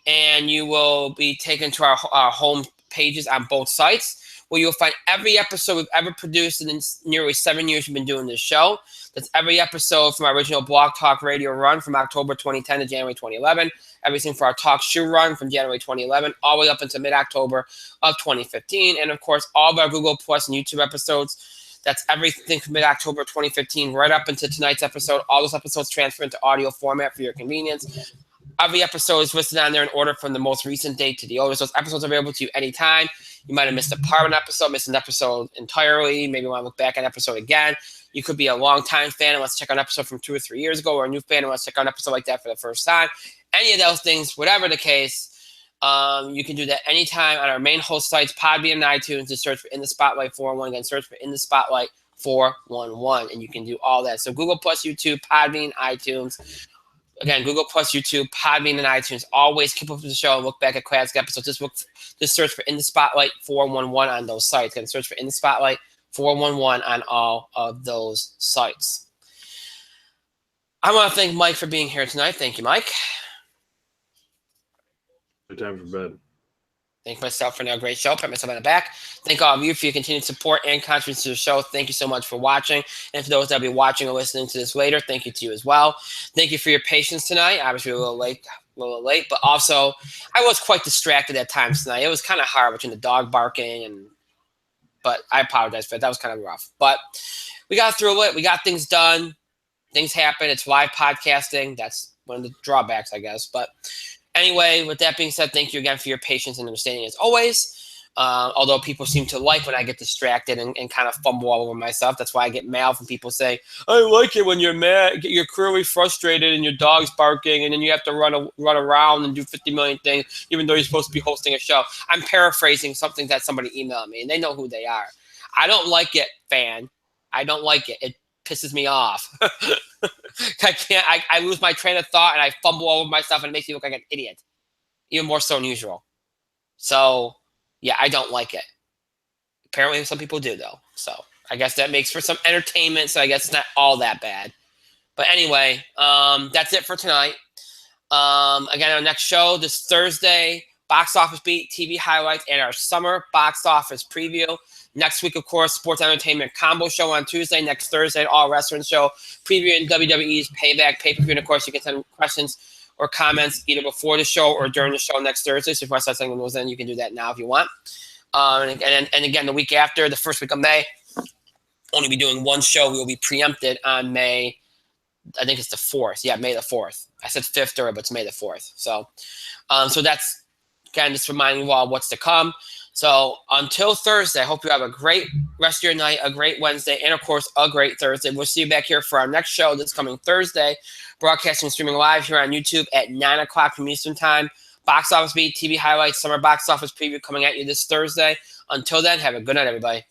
Speaker 1: And you will be taken to our home pages on both sites, where you'll find every episode we've ever produced in the nearly 7 years we've been doing this show. That's every episode from our original Blog Talk Radio run from October 2010 to January 2011. Everything for our Talk Shoe run from January 2011 all the way up until mid-October of 2015. And, of course, all of our Google Plus and YouTube episodes. That's everything from mid-October 2015 right up into tonight's episode. All those episodes transfer into audio format for your convenience. Every episode is listed on there in order from the most recent date to the oldest. Those episodes are available to you anytime. You might have missed a part of an episode, missed an episode entirely. Maybe you want to look back at an episode again. You could be a long-time fan and wants to check out an episode from 2 or 3 years ago, or a new fan and wants to check out an episode like that for the first time. Any of those things, whatever the case, you can do that anytime on our main host sites, Podbean and iTunes. Just search for In the Spotlight 411. Again, search for In the Spotlight 411, and you can do all that. So Google Plus, YouTube, Podbean, iTunes. Again, Google Plus, YouTube, Podbean, and iTunes. Always keep up with the show and look back at classic episodes. Just search for In the Spotlight 411 on those sites. Again, search for In the Spotlight 411 on all of those sites. I want to thank Mike for being here tonight. Thank you, Mike.
Speaker 2: Good time for bed.
Speaker 1: Thank myself for another great show. Pat myself on the back. Thank all of you for your continued support and contributions to the show. Thank you so much for watching. And for those that will be watching or listening to this later, thank you to you as well. Thank you for your patience tonight. Obviously, a little late, but also I was quite distracted at times tonight. It was kind of hard between the dog barking, but I apologize for that. That was kind of rough. But we got through it. We got things done. Things happen. It's live podcasting. That's one of the drawbacks, I guess. But Anyway, with that being said, thank you again for your patience and understanding as always. Although people seem to like when I get distracted and kind of fumble all over myself. That's why I get mail from people saying, I like it when you're mad, you're clearly frustrated and your dog's barking and then you have to run around and do 50 million things, even though you're supposed to be hosting a show. I'm paraphrasing something that somebody emailed me, and they know who they are. I don't like it, fan. I don't like it. It pisses me off. I lose my train of thought and I fumble all over myself and it makes me look like an idiot. Even more so than usual. So, yeah, I don't like it. Apparently some people do, though. So I guess that makes for some entertainment, so I guess it's not all that bad. But anyway, that's it for tonight. Again, our next show this Thursday, Box Office Beat, TV highlights, and our summer box office preview. Next week, of course, sports entertainment combo show on Tuesday. Next Thursday, all wrestling show, previewing WWE's Payback pay-per-view. And, of course, you can send questions or comments either before the show or during the show next Thursday. So if you want to start sending those in, you can do that now if you want. And again, the week after, the first week of May, only be doing one show. We will be preempted on May, I think it's the 4th. Yeah, May the 4th. I said 5th, but it's May the 4th. So that's, again, just reminding you all what's to come. So until Thursday, I hope you have a great rest of your night, a great Wednesday, and, of course, a great Thursday. We'll see you back here for our next show this coming Thursday, broadcasting and streaming live here on YouTube at 9 o'clock from Eastern Time. Box Office Beat, TV highlights, summer box office preview coming at you this Thursday. Until then, have a good night, everybody.